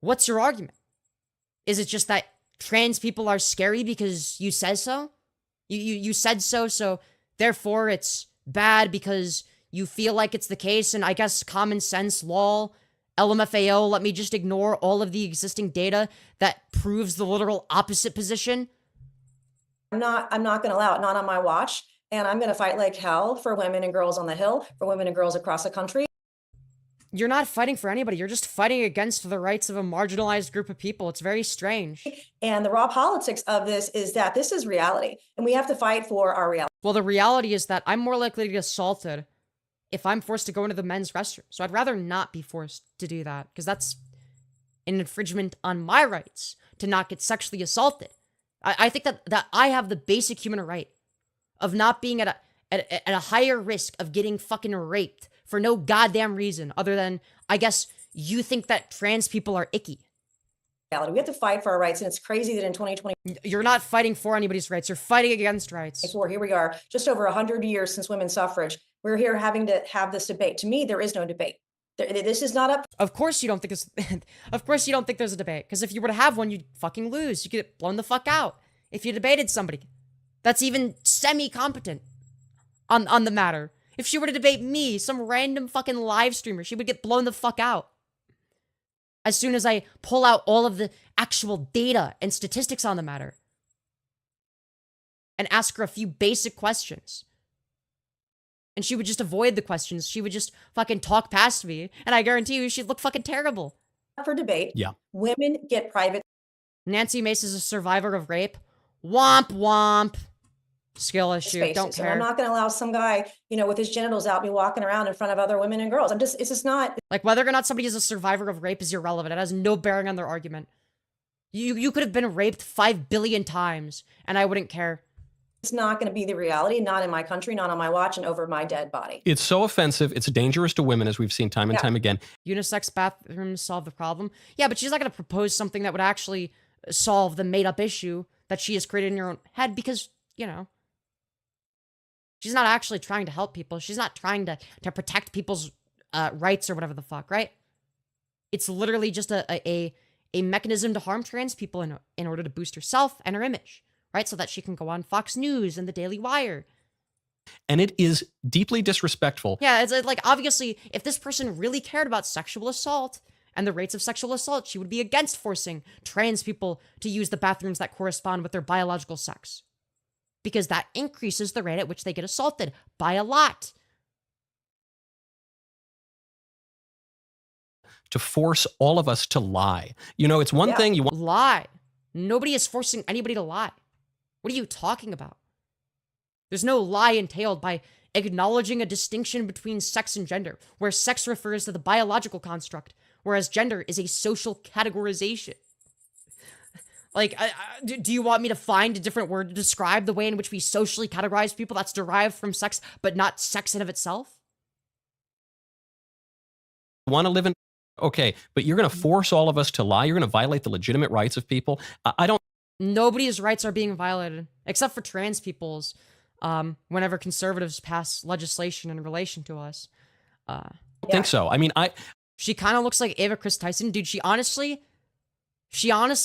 what's your argument? Is it just that trans people are scary because you said so? You said so, so therefore it's bad because you feel like it's the case, and I guess common sense, lol, LMFAO, let me just ignore all of the existing data that proves the literal opposite position? I'm not going to allow it, not on my watch, and I'm going to fight like hell for women and girls on the Hill, for women and girls across the country. You're not fighting for anybody. You're just fighting against the rights of a marginalized group of people. It's very strange. And the raw politics of this is that this is reality, and we have to fight for our reality. Well, the reality is that I'm more likely to get assaulted if I'm forced to go into the men's restroom. So I'd rather not be forced to do that, because that's an infringement on my rights to not get sexually assaulted. I think that I have the basic human right of not being at a higher risk of getting fucking raped for no goddamn reason other than, I guess, you think that trans people are icky. We have to fight for our rights, and it's crazy that in 2020... You're not fighting for anybody's rights. You're fighting against rights. Here we are, just over 100 years since women's suffrage, we're here having to have this debate. To me, there is no debate. This is not up. Of course you don't think this. Of course you don't think there's a debate. Because if you were to have one, you'd fucking lose. You get blown the fuck out if you debated somebody that's even semi-competent on the matter. If she were to debate me, some random fucking live streamer, she would get blown the fuck out. As soon as I pull out all of the actual data and statistics on the matter. And ask her a few basic questions. And she would just avoid the questions. She would just fucking talk past me. And I guarantee you, she'd look fucking terrible. For debate. Yeah. Women get private. Nancy Mace is a survivor of rape. Womp womp. Skill issue. Spaces. Don't care. And I'm not going to allow some guy, you know, with his genitals out, be walking around in front of other women and girls. It's just not. Like, whether or not somebody is a survivor of rape is irrelevant. It has no bearing on their argument. You could have been raped 5 billion times, and I wouldn't care. It's not going to be the reality, not in my country, not on my watch, and over my dead body. It's so offensive. It's dangerous to women, as we've seen time and time again. Unisex bathrooms solve the problem. Yeah, but she's not going to propose something that would actually solve the made-up issue that she has created in her own head because, you know, she's not actually trying to help people. She's not trying to protect people's rights or whatever the fuck, right? It's literally just a mechanism to harm trans people in order to boost herself and her image, right? So that she can go on Fox News and the Daily Wire. And it is deeply disrespectful. Yeah, it's like, obviously, if this person really cared about sexual assault and the rates of sexual assault, she would be against forcing trans people to use the bathrooms that correspond with their biological sex. Because that increases the rate at which they get assaulted by a lot. To force all of us to lie. You know, it's one thing you want. Lie. Nobody is forcing anybody to lie. What are you talking about? There's no lie entailed by acknowledging a distinction between sex and gender, where sex refers to the biological construct, whereas gender is a social categorization. Like, do you want me to find a different word to describe the way in which we socially categorize people that's derived from sex, but not sex in of itself? Want to live in. Okay, but you're going to force all of us to lie. You're going to violate the legitimate rights of people. I don't. Nobody's rights are being violated, except for trans people's, whenever conservatives pass legislation in relation to us. think so. I mean, She kind of looks like Ava Chris Tyson. Dude, she honestly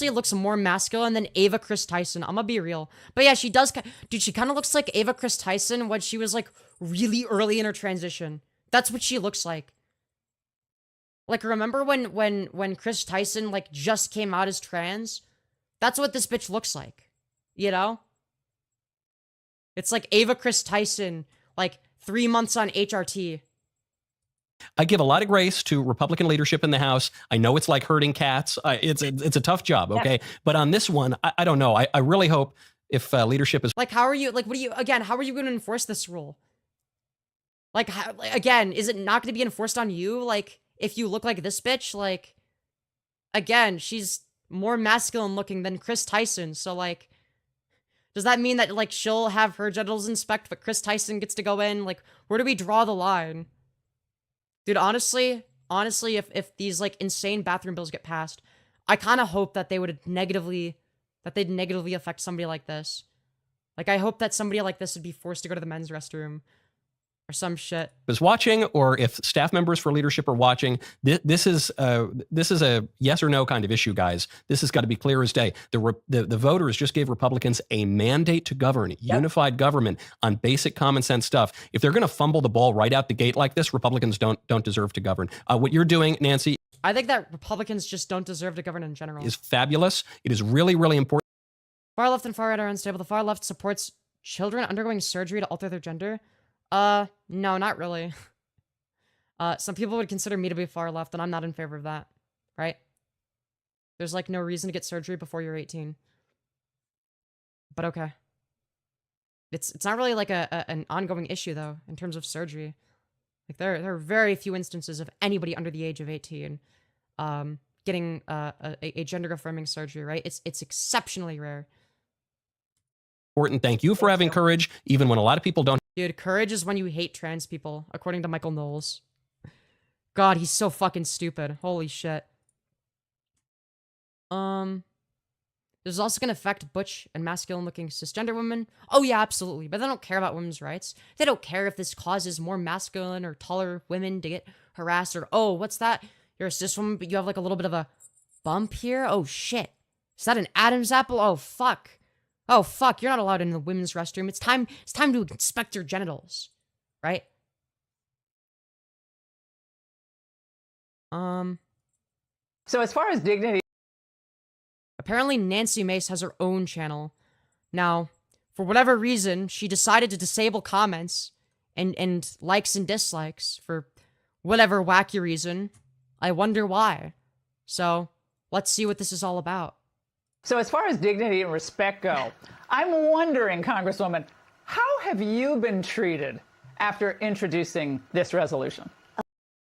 looks more masculine than Ava Chris Tyson. I'm gonna be real. But yeah, she does. Dude, she kind of looks like Ava Chris Tyson when she was like really early in her transition. That's what she looks like. Like, remember when Chris Tyson like just came out as trans? That's what this bitch looks like. You know? It's like Ava Chris Tyson, like 3 months on HRT. I give a lot of grace to Republican leadership in the House. I know it's like herding cats. It's a tough job, okay? Yeah. But on this one, I don't know. I really hope if leadership is... Like, how are you going to enforce this rule? Like, again, is it not going to be enforced on you? Like, if you look like this bitch, like, again, she's more masculine looking than Chris Tyson. So, like, does that mean that, like, she'll have her genitals inspect, but Chris Tyson gets to go in? Like, where do we draw the line? Dude, honestly, if these, like, insane bathroom bills get passed, I kind of hope that they'd negatively affect somebody like this. Like, I hope that somebody like this would be forced to go to the men's restroom or some shit. Is watching, or if staff members for leadership are watching, this is a yes or no kind of issue, guys. This has got to be clear as day. The voters just gave Republicans a mandate to govern, unified government on basic common sense stuff. If they're going to fumble the ball right out the gate like this, Republicans don't deserve to govern. What you're doing, Nancy, I think that Republicans just don't deserve to govern in general. Is fabulous. It is really, really important. Far left and far right are unstable. The far left supports children undergoing surgery to alter their gender. No, not really. Some people would consider me to be far left, and I'm not in favor of that, right? There's, like, no reason to get surgery before you're 18. But okay. It's not really, like, an ongoing issue, though, in terms of surgery. Like, there are very few instances of anybody under the age of 18 getting a gender-affirming surgery, right? It's exceptionally rare. Important. Thank you for having courage, even when a lot of people don't. Dude, courage is when you hate trans people, according to Michael Knowles. God, he's so fucking stupid. Holy shit. This is also going to affect butch and masculine-looking cisgender women. Oh yeah, absolutely. But they don't care about women's rights. They don't care if this causes more masculine or taller women to get harassed or, oh, what's that? You're a cis woman, but you have like a little bit of a bump here? Oh shit. Is that an Adam's apple? Oh fuck. Oh fuck, you're not allowed in the women's restroom. It's time to inspect your genitals. Right? So as far as dignity, apparently Nancy Mace has her own channel. Now, for whatever reason, she decided to disable comments and likes and dislikes for whatever wacky reason. I wonder why. So, let's see what this is all about. so as far as dignity and respect go, I'm wondering, Congresswoman, how have you been treated after introducing this resolution?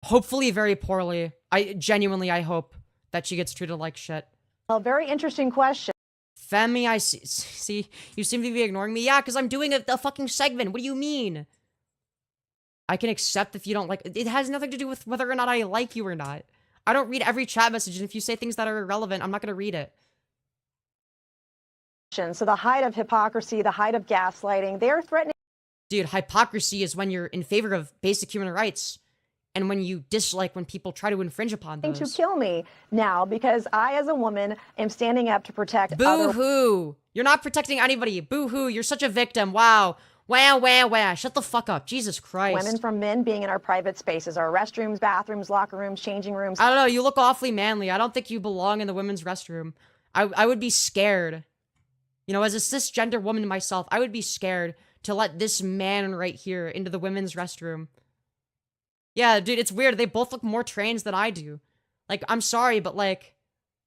Hopefully very poorly. I hope that she gets treated like shit. A very interesting question. Femi, I see, you seem to be ignoring me. Yeah, because I'm doing a fucking segment. What do you mean? I can accept if you don't like it. Has nothing to do with whether or not I like you or not. I don't read every chat message, and if you say things that are irrelevant, I'm not going to read it. So the height of hypocrisy, the height of gaslighting, they're threatening Dude, hypocrisy is when you're in favor of basic human rights, and when you dislike when people try to infringe upon to those. kill me now because I, as a woman, am standing up to protect other Boo-hoo! You're not protecting anybody. Boo-hoo! You're such a victim. Wow. Wow. Shut the fuck up. Jesus Christ. women from men being in our private spaces, our restrooms, bathrooms, locker rooms, changing rooms. I don't know. You look awfully manly. I don't think you belong in the women's restroom. I would be scared. You know, as a cisgender woman myself, I would be scared to let this man right here into the women's restroom. Yeah, dude, it's weird. They both look more trans than I do. Like, I'm sorry, but like,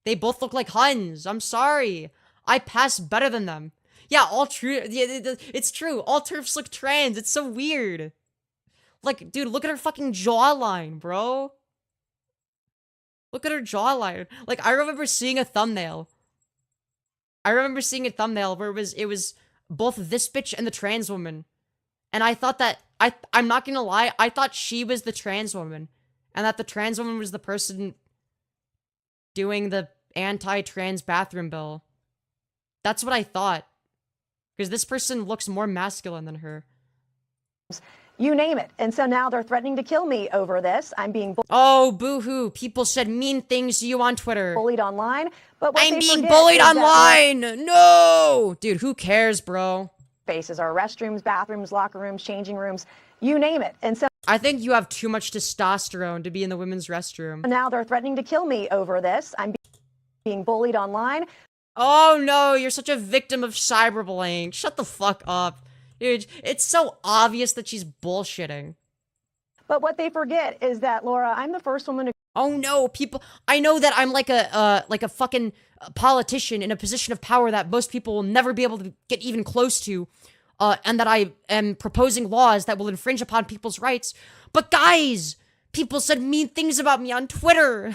they both look like Huns. I'm sorry. I pass better than them. Yeah, it's true. All TERFs look trans. It's so weird. Like, dude, look at her fucking jawline, bro. Look at her jawline. Like, I remember seeing a thumbnail. where it was both this bitch and the trans woman. And I thought that, I'm not gonna lie, I thought she was the trans woman. And that the trans woman was the person doing the anti-trans bathroom bill. That's what I thought. Because this person looks more masculine than her. You name it. And so now they're threatening to kill me over this. I'm being Oh, boo-hoo. People said mean things to you on Twitter. bullied online. But what I'm they being forget bullied is that online! No! Dude, who cares, bro? spaces, our restrooms, bathrooms, locker rooms, changing rooms, you name it. And so I think you have too much testosterone to be in the women's restroom. now they're threatening to kill me over this. I'm being bullied online. Oh no, you're such a victim of cyberbullying. Shut the fuck up. Dude, it's so obvious that she's bullshitting. But what they forget is that, Laura, I'm the first woman to Oh no, people, I know that I'm like a fucking politician in a position of power that most people will never be able to get even close to, and that I am proposing laws that will infringe upon people's rights. But guys, people said mean things about me on Twitter.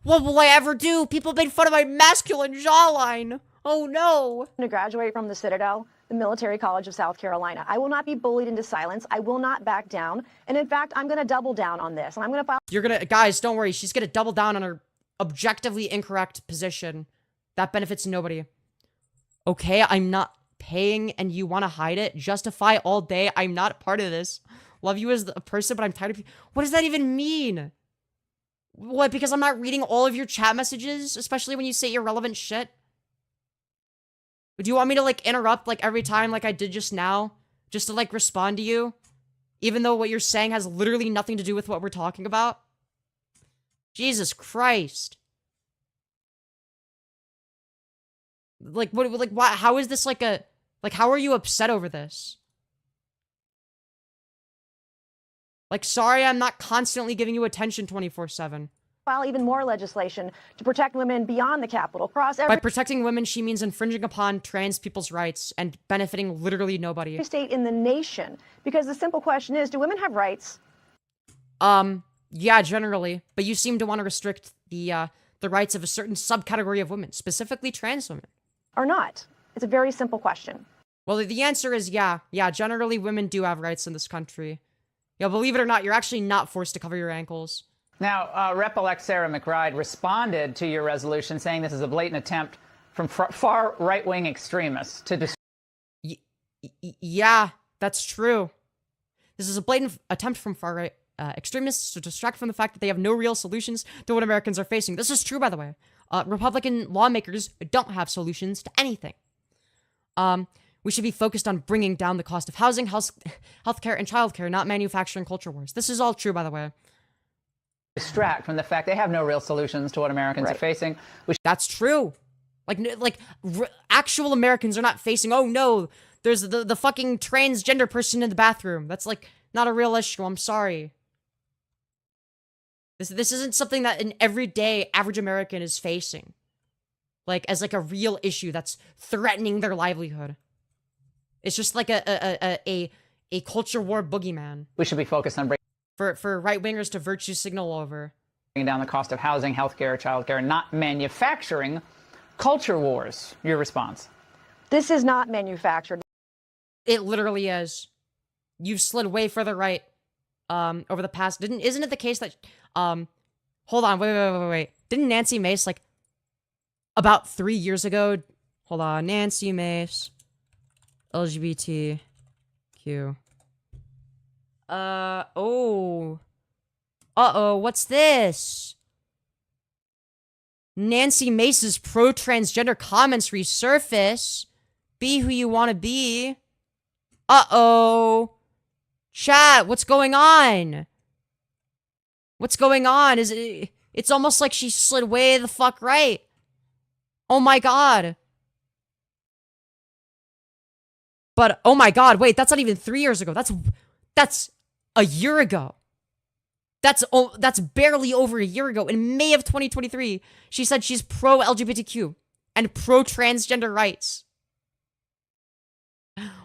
What will I ever do? People made fun of my masculine jawline. Oh no. graduate from the Citadel, the Military College of South Carolina. I will not be bullied into silence. I will not back down. And in fact, I'm going to double down on this. And I'm going to file. Guys, don't worry. She's gonna double down on her objectively incorrect position. That benefits nobody. Okay, I'm not paying and you want to hide it. Justify all day. I'm not part of this. Love you as a person, but I'm tired of you. What does that even mean? What, because I'm not reading all of your chat messages, especially when you say irrelevant shit? Do you want me to, like, interrupt, like, every time, like I did just now? Just to, like, respond to you? Even though what you're saying has literally nothing to do with what we're talking about? Jesus Christ. Like, what, how is this, like, how are you upset over this? Like, sorry I'm not constantly giving you attention 24/7. File even more legislation to protect women beyond the Capitol. Cross By every protecting women, she means infringing upon trans people's rights and benefiting literally nobody. state in the nation. Because the simple question is, do women have rights? Yeah, generally. But you seem to want to restrict the rights of a certain subcategory of women, specifically trans women. Or not? It's a very simple question. Well, the answer is yeah. Yeah, generally women do have rights in this country. Yeah, believe it or not, you're actually not forced to cover your ankles. Now, Rep-elect Sarah McBride responded to your resolution saying this is a blatant attempt from far right-wing extremists to Yeah, that's true. This is a blatant attempt from far-right extremists to distract from the fact that they have no real solutions to what Americans are facing. This is true, by the way. Republican lawmakers don't have solutions to anything. We should be focused on bringing down the cost of housing, healthcare, and childcare, not manufacturing culture wars. This is all true, by the way. distract from the fact they have no real solutions to what Americans are facing. That's true. Actual Americans are not facing, oh no, there's the fucking transgender person in the bathroom. That's like not a real issue. I'm sorry. This isn't something that an everyday average American is facing. Like as like a real issue that's threatening their livelihood. It's just like a culture war boogeyman. We should be focused on for right-wingers to virtue signal over. bringing down the cost of housing, healthcare, childcare, not manufacturing culture wars. Your response? This is not manufactured. It literally is. You've slid way further right over the past. Isn't it the case that hold on, wait. Didn't Nancy Mace like about 3 years ago? Hold on, Nancy Mace, LGBTQ. What's this? Nancy Mace's pro-transgender comments resurface. Be who you want to be. Chat, what's going on? What's going on? It's almost like she slid way the fuck right. Oh my god. But, oh my god, wait, that's not even 3 years ago. That's a year ago. That's barely over a year ago. In May of 2023, she said she's pro-LGBTQ and pro-transgender rights.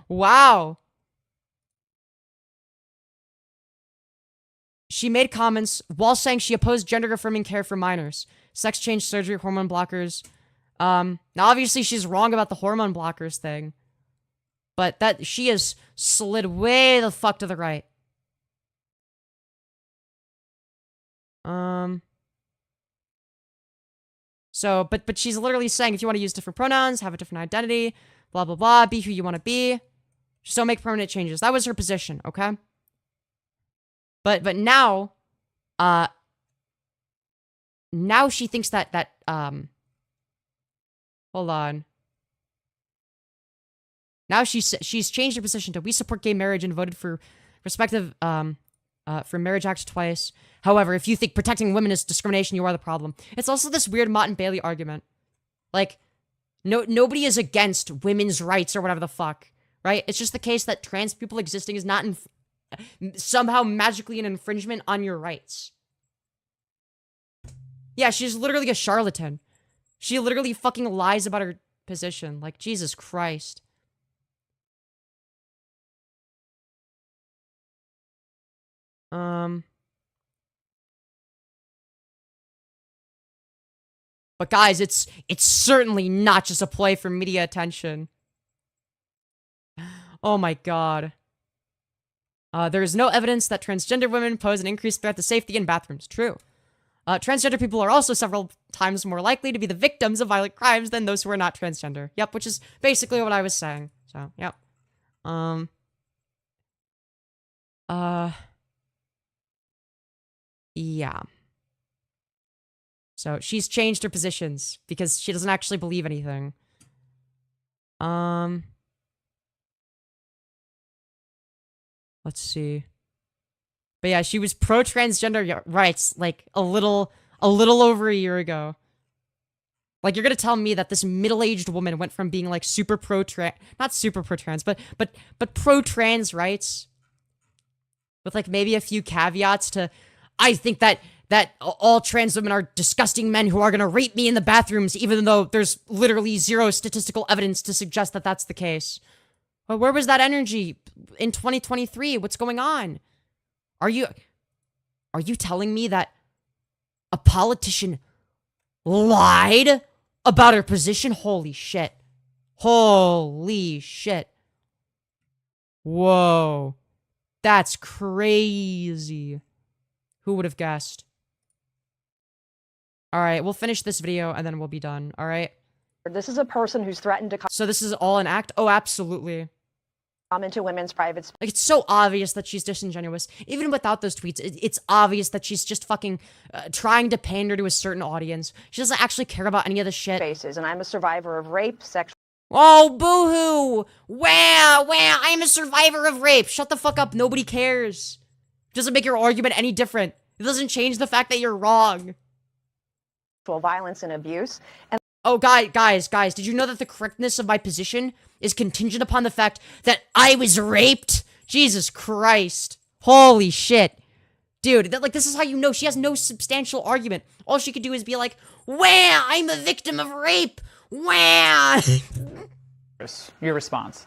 Wow. She made comments while saying she opposed gender-affirming care for minors, sex change surgery, hormone blockers. Now, obviously, she's wrong about the hormone blockers thing. But that she has slid way the fuck to the right. So, but she's literally saying if you want to use different pronouns, have a different identity, blah, blah, blah, be who you want to be, just don't make permanent changes. That was her position, okay? But now, now she thinks that, hold on. Now she's changed her position to we support gay marriage and voted for respective, for Marriage Act twice. However, if you think protecting women is discrimination, you are the problem. It's also this weird Mott and Bailey argument. Like, nobody is against women's rights or whatever the fuck, right? It's just the case that trans people existing is not somehow magically an infringement on your rights. Yeah, she's literally a charlatan. She literally fucking lies about her position. Like, Jesus Christ. But guys, it's certainly not just a play for media attention. Oh my god. There is no evidence that transgender women pose an increased threat to safety in bathrooms. True. Transgender people are also several times more likely to be the victims of violent crimes than those who are not transgender. Yep, which is basically what I was saying. So, yep. Yeah. So, she's changed her positions because she doesn't actually believe anything. Let's see. But yeah, she was pro-transgender rights like a little over a year ago. Like, you're gonna tell me that this middle-aged woman went from being like super pro-trans, not super pro-trans, but pro-trans rights with like maybe a few caveats to, I think that all trans women are disgusting men who are gonna rape me in the bathrooms, even though there's literally zero statistical evidence to suggest that that's the case. But where was that energy in 2023? What's going on? Are you telling me that a politician lied about her position? Holy shit. Holy shit. Whoa. That's crazy. Who would have guessed? All right, we'll finish this video and then we'll be done. All right. This is a person who's threatened to So this is all an act? Oh, absolutely. come into women's private space. Like, it's so obvious that she's disingenuous. Even without those tweets, it's obvious that she's just fucking trying to pander to a certain audience. She doesn't actually care about any of the shit. Spaces, and I'm a survivor of rape, sexual Oh, boo-hoo! Wow, I'm a survivor of rape. Shut the fuck up. Nobody cares. Doesn't make your argument any different. It doesn't change the fact that you're wrong. violence and abuse. And Oh, guys, did you know that the correctness of my position is contingent upon the fact that I was raped? Jesus Christ. Holy shit. Dude, this is how you know she has no substantial argument. All she could do is be like, wah, I'm a victim of rape. Wah. Your response.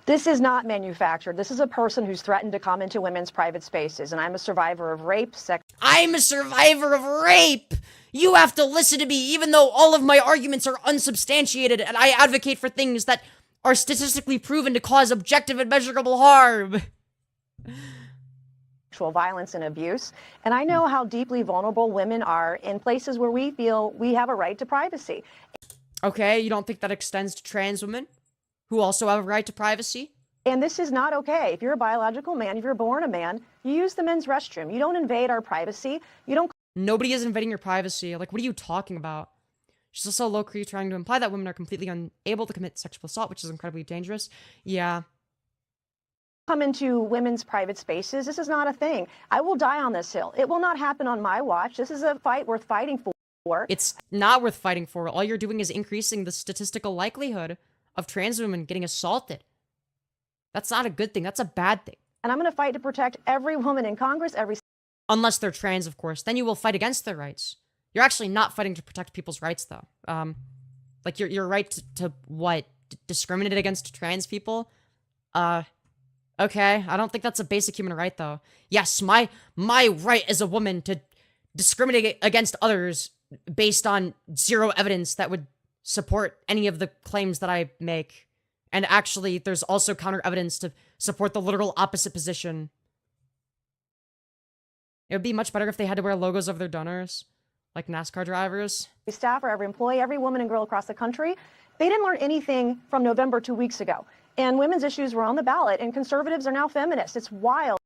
this is not manufactured. This is a person who's threatened to come into women's private spaces, and I'm a survivor of rape, I'm a survivor of rape. You have to listen to me, even though all of my arguments are unsubstantiated, and I advocate for things that are statistically proven to cause objective and measurable harm. sexual violence and abuse. And I know how deeply vulnerable women are in places where we feel we have a right to privacy. Okay, you don't think that extends to trans women who also have a right to privacy? And this is not okay. If you're a biological man, if you're born a man, you use the men's restroom. You don't invade our privacy. You don't Nobody is invading your privacy. Like, what are you talking about? She's also low-key trying to imply that women are completely unable to commit sexual assault, which is incredibly dangerous. Yeah. come into women's private spaces. This is not a thing. I will die on this hill. It will not happen on my watch. This is a fight worth fighting for. It's not worth fighting for. All you're doing is increasing the statistical likelihood of trans women getting assaulted. That's not a good thing. That's a bad thing. And I'm going to fight to protect every woman in Congress, every Unless they're trans, of course. Then you will fight against their rights. You're actually not fighting to protect people's rights, though. Like, your right to what? Discriminate against trans people? Okay. I don't think that's a basic human right, though. Yes, my right as a woman to discriminate against others based on zero evidence that would support any of the claims that I make. And actually, there's also counter evidence to support the literal opposite position. It would be much better if they had to wear logos of their donors, like NASCAR drivers. staff or every employee, every woman and girl across the country. They didn't learn anything from November 2 weeks ago. And women's issues were on the ballot, and conservatives are now feminists. It's wild.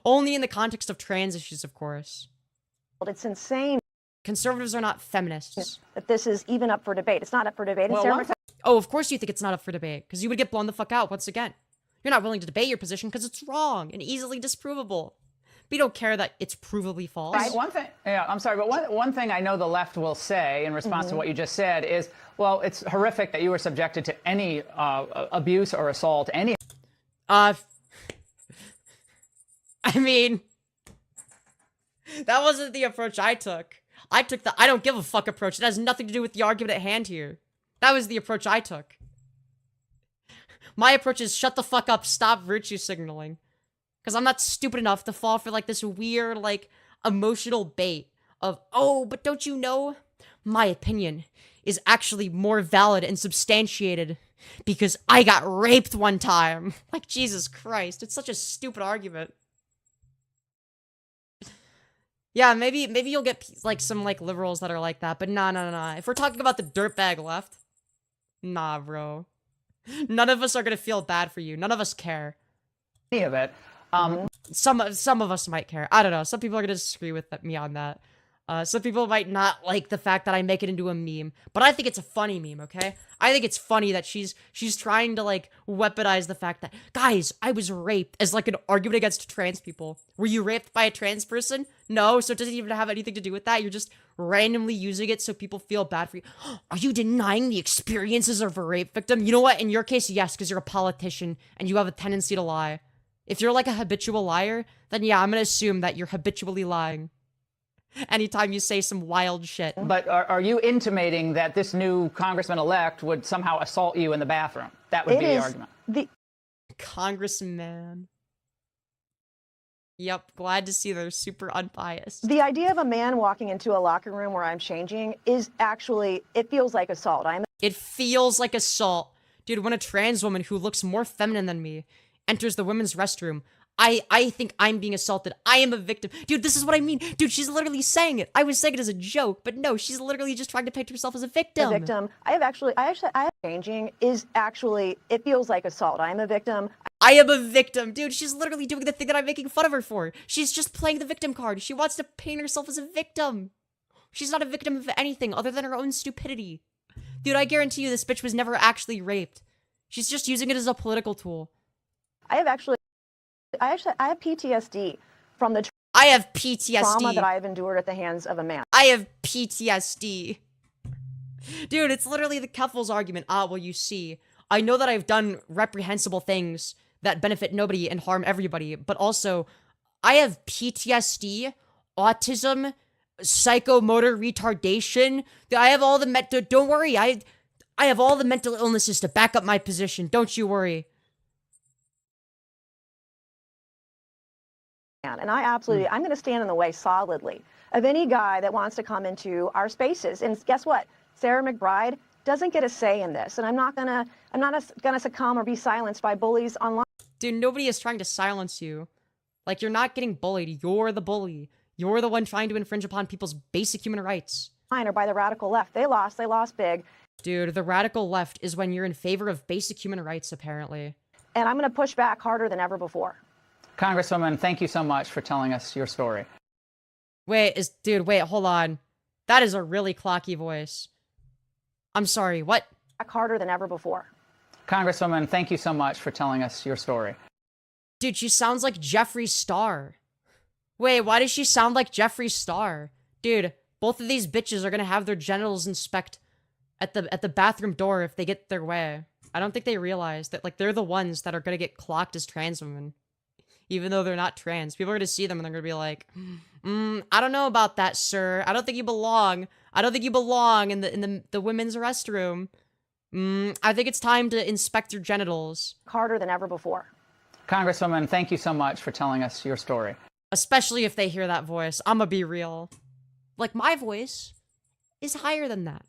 Only in the context of trans issues, of course. It's insane Conservatives are not feminists. that this is even up for debate. It's not up for debate. Well, one thing- Oh, of course you think it's not up for debate, because you would get blown the fuck out once again. You're not willing to debate your position because it's wrong and easily disprovable. But you don't care that it's provably false. Right. One thing, yeah, I'm sorry, but one thing I know the left will say in response to what you just said is, well, it's horrific that you were subjected to any abuse or assault, any. I mean, that wasn't the approach I took. I took the I don't give a fuck approach. It has nothing to do with the argument at hand here. That was the approach I took. My approach is shut the fuck up, stop virtue signaling. Because I'm not stupid enough to fall for, like, this weird, like, emotional bait of, oh, but don't you know? My opinion is actually more valid and substantiated because I got raped one time. Like, Jesus Christ, it's such a stupid argument. Yeah, maybe you'll get, like, some, like, liberals that are like that, but nah. If we're talking about the dirtbag left, nah, bro. None of us are gonna feel bad for you. None of us care. Any of it. Some of us might care. I don't know. Some people are gonna disagree with me on that. Some people might not like the fact that I make it into a meme, but I think it's a funny meme, okay? I think it's funny that she's trying to, like, weaponize the fact that, guys, I was raped as, like, an argument against trans people. Were you raped by a trans person? No, so it doesn't even have anything to do with that. You're just randomly using it so people feel bad for you. Are you denying the experiences of a rape victim? You know what? In your case, yes, because you're a politician and you have a tendency to lie. If you're, like, a habitual liar, then yeah, I'm gonna assume that you're habitually lying anytime you say some wild shit. But are you intimating that this new congressman-elect would somehow assault you in the bathroom? That would be the argument. Congressman. Yep, glad to see they're super unbiased. The idea of a man walking into a locker room where I'm changing is actually, it feels like assault. It feels like assault. Dude, when a trans woman who looks more feminine than me enters the women's restroom. I think I'm being assaulted. I am a victim. Dude, this is what I mean. Dude, she's literally saying it. I was saying it as a joke, but no, she's literally just trying to paint herself as a victim. A victim. I have changing is actually, it feels like assault. I am a victim. I am a victim. Dude, she's literally doing the thing that I'm making fun of her for. She's just playing the victim card. She wants to paint herself as a victim. She's not a victim of anything other than her own stupidity. Dude, I guarantee you this bitch was never actually raped. She's just using it as a political tool. I have PTSD from the I have PTSD. trauma that I have endured at the hands of a man. I have PTSD. Dude, it's literally the Keffel's argument. Ah, well, you see, I know that I've done reprehensible things that benefit nobody and harm everybody, but also, I have PTSD, autism, psychomotor retardation. I have all the don't worry, I have all the mental illnesses to back up my position. Don't you worry. And I absolutely, I'm going to stand in the way solidly of any guy that wants to come into our spaces. And guess what? Sarah McBride doesn't get a say in this. And I'm not going to succumb or be silenced by bullies online. Dude, nobody is trying to silence you. Like, you're not getting bullied. You're the bully. You're the one trying to infringe upon people's basic human rights. Or by the radical left. They lost big. Dude, the radical left is when you're in favor of basic human rights, apparently. And I'm going to push back harder than ever before. Congresswoman, thank you so much for telling us your story. Wait, hold on. That is a really clocky voice. I'm sorry, what? Back harder than ever before. Congresswoman, thank you so much for telling us your story. Dude, she sounds like Jeffree Star. Wait, why does she sound like Jeffree Star? Dude, both of these bitches are gonna have their genitals inspect at the bathroom door if they get their way. I don't think they realize that, like, they're the ones that are gonna get clocked as trans women. Even though they're not trans. People are gonna see them and they're gonna be like, I don't know about that, sir. I don't think you belong. I don't think you belong in the women's restroom. I think it's time to inspect your genitals. Harder than ever before. Congresswoman, thank you so much for telling us your story. Especially if they hear that voice. I'ma be real. Like, my voice is higher than that.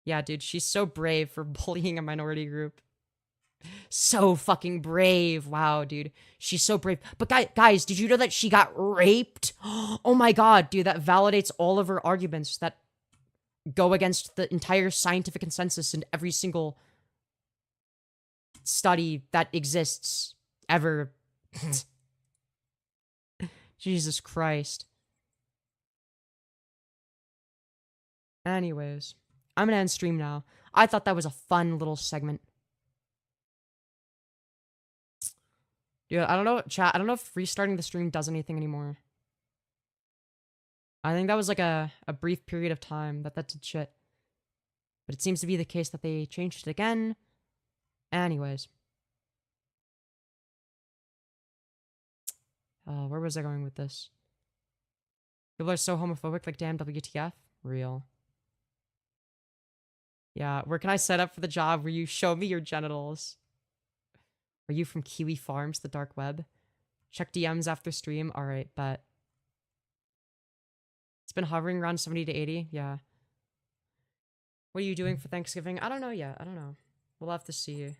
Yeah, dude, she's so brave for bullying a minority group. So fucking brave. Wow, dude. She's so brave. But guys, did you know that she got raped? Oh my god, dude, that validates all of her arguments that go against the entire scientific consensus in every single study that exists ever. Jesus Christ. Anyways, I'm gonna end stream now. I thought that was a fun little segment. Dude, I don't know, chat. I don't know if restarting the stream does anything anymore. I think that was like a brief period of time that did shit. But it seems to be the case that they changed it again. Anyways. Where was I going with this? People are so homophobic, like, damn, WTF? Real. Yeah, where can I set up for the job where you show me your genitals? Are you from Kiwi Farms, the dark web? Check DMs after stream. Alright, bet. It's been hovering around 70 to 80. Yeah. What are you doing for Thanksgiving? I don't know yet. I don't know. We'll have to see.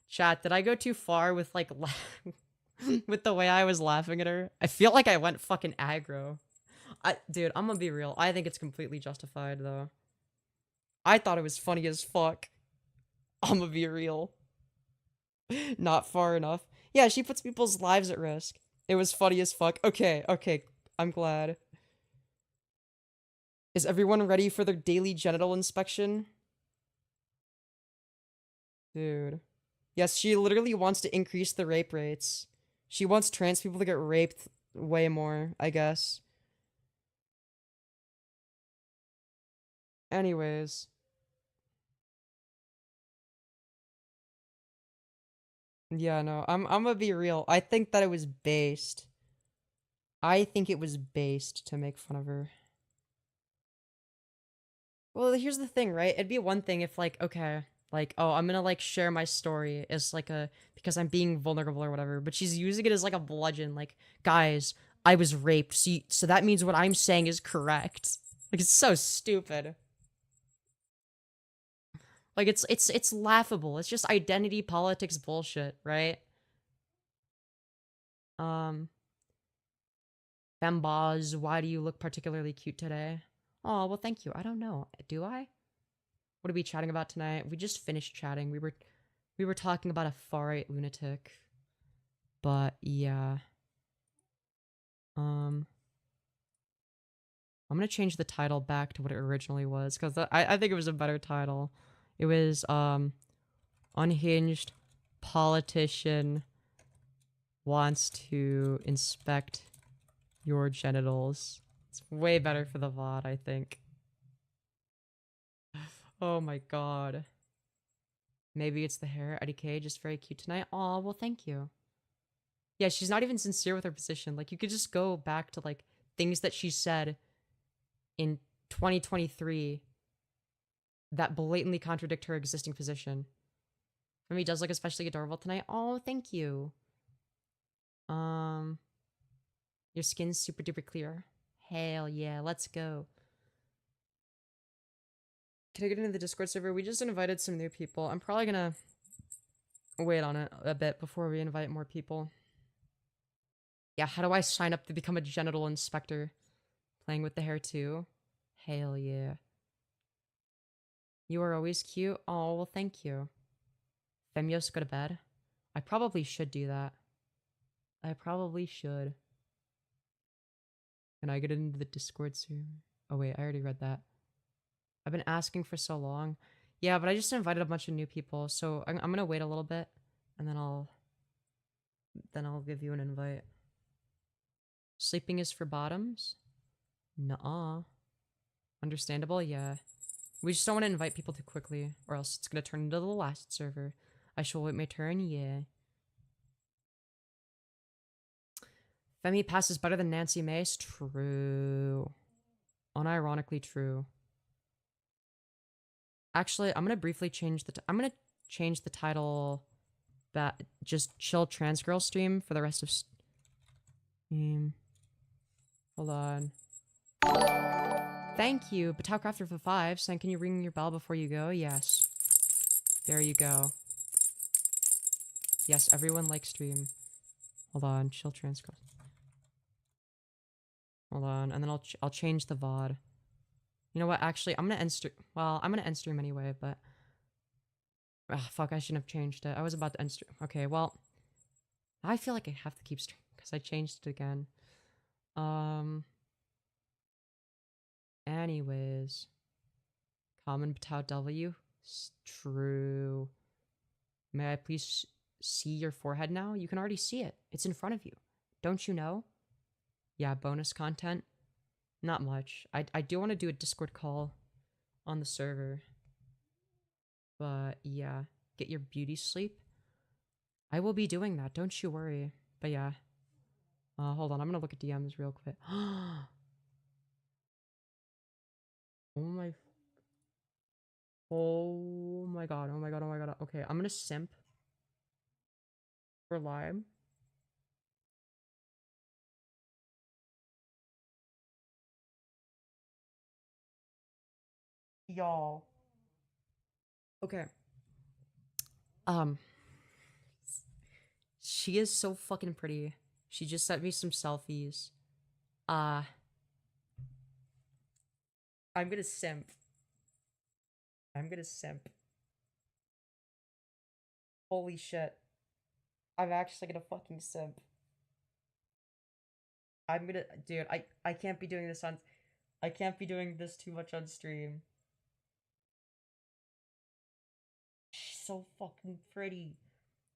Chat, did I go too far with, like, with the way I was laughing at her? I feel like I went fucking aggro. Dude, I'm gonna be real. I think it's completely justified, though. I thought it was funny as fuck. I'm gonna be real. Not far enough. Yeah, she puts people's lives at risk. It was funny as fuck. Okay, I'm glad. Is everyone ready for their daily genital inspection? Dude. Yes, she literally wants to increase the rape rates. She wants trans people to get raped way more, I guess. Anyways. Yeah, no, I'm gonna be real. I think that it was based. I think it was based to make fun of her. Well, here's the thing, right? It'd be one thing if, like, okay, like, oh, I'm gonna, like, share my story as, like, because I'm being vulnerable or whatever, but she's using it as, like, a bludgeon, like, guys, I was raped, so that means what I'm saying is correct. Like, it's so stupid. Like it's laughable. It's just identity politics bullshit, right? Femboz, why do you look particularly cute today? Oh, well, thank you. I don't know. Do I? What are we chatting about tonight? We just finished chatting. We were talking about a far-right lunatic. But yeah. I'm gonna change the title back to what it originally was, because I think it was a better title. It was Unhinged politician wants to inspect your genitals. It's way better for the VOD, I think. Oh my god. Maybe it's the hair. Eddie K, just very cute tonight. Aw, well, thank you. Yeah, she's not even sincere with her position. Like, you could just go back to, like, things that she said in 2023 that blatantly contradict her existing position. For me, does look especially adorable tonight. Oh, thank you. Your skin's super duper clear. Hell yeah, let's go. Can I get into the Discord server? We just invited some new people. I'm probably gonna wait on it a bit before we invite more people. Yeah, how do I sign up to become a genital inspector? Playing with the hair too? Hell yeah. You are always cute. Oh, well, thank you. Femyoz, go to bed. I probably should do that. I probably should. Can I get into the Discord server? Oh wait, I already read that. I've been asking for so long. Yeah, but I just invited a bunch of new people, so I'm gonna wait a little bit, and then I'll give you an invite. Sleeping is for bottoms? Nuh-uh. Understandable? Yeah. We just don't want to invite people too quickly, or else it's gonna turn into the last server. I shall wait my turn, yeah. Femi passes better than Nancy Mace? True. Unironically true. Actually, I'm gonna briefly change the I'm gonna change the title that just chill trans girl stream for the rest of hold on. Thank you, Batowcrafter for 5, saying, can you ring your bell before you go? Yes. There you go. Yes, everyone likes stream. Hold on, chill trans girl. Hold on, and then I'll change the VOD. You know what? Actually, I'm gonna end stream. Well, I'm gonna end stream anyway, but fuck, I shouldn't have changed it. I was about to end stream. Okay, well, I feel like I have to keep stream because I changed it again. Anyways, common Batow W. True. May I please see your forehead now? You can already see it. It's in front of you. Don't you know? Yeah, bonus content. Not much. I do want to do a Discord call on the server. But yeah, get your beauty sleep. I will be doing that, don't you worry. But yeah. Hold on, I'm gonna look at DMs real quick. Oh my god, oh my god, oh my god. Okay, I'm gonna simp for Lime. Y'all. Okay. She is so fucking pretty. She just sent me some selfies. I'm gonna simp. I'm gonna simp. Holy shit. I'm actually gonna fucking simp. I'm gonna, dude, I can't be doing this on, I can't be doing this too much on stream. She's so fucking pretty.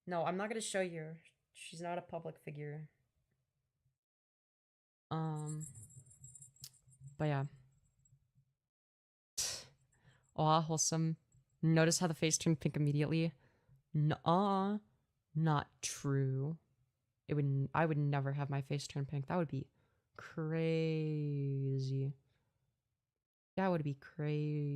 No, I'm not gonna show you her. She's not a public figure. But yeah. Aw, wholesome. Notice how the face turned pink immediately? Nuh-uh. Not true. I would never have my face turn pink. That would be crazy. That would be crazy.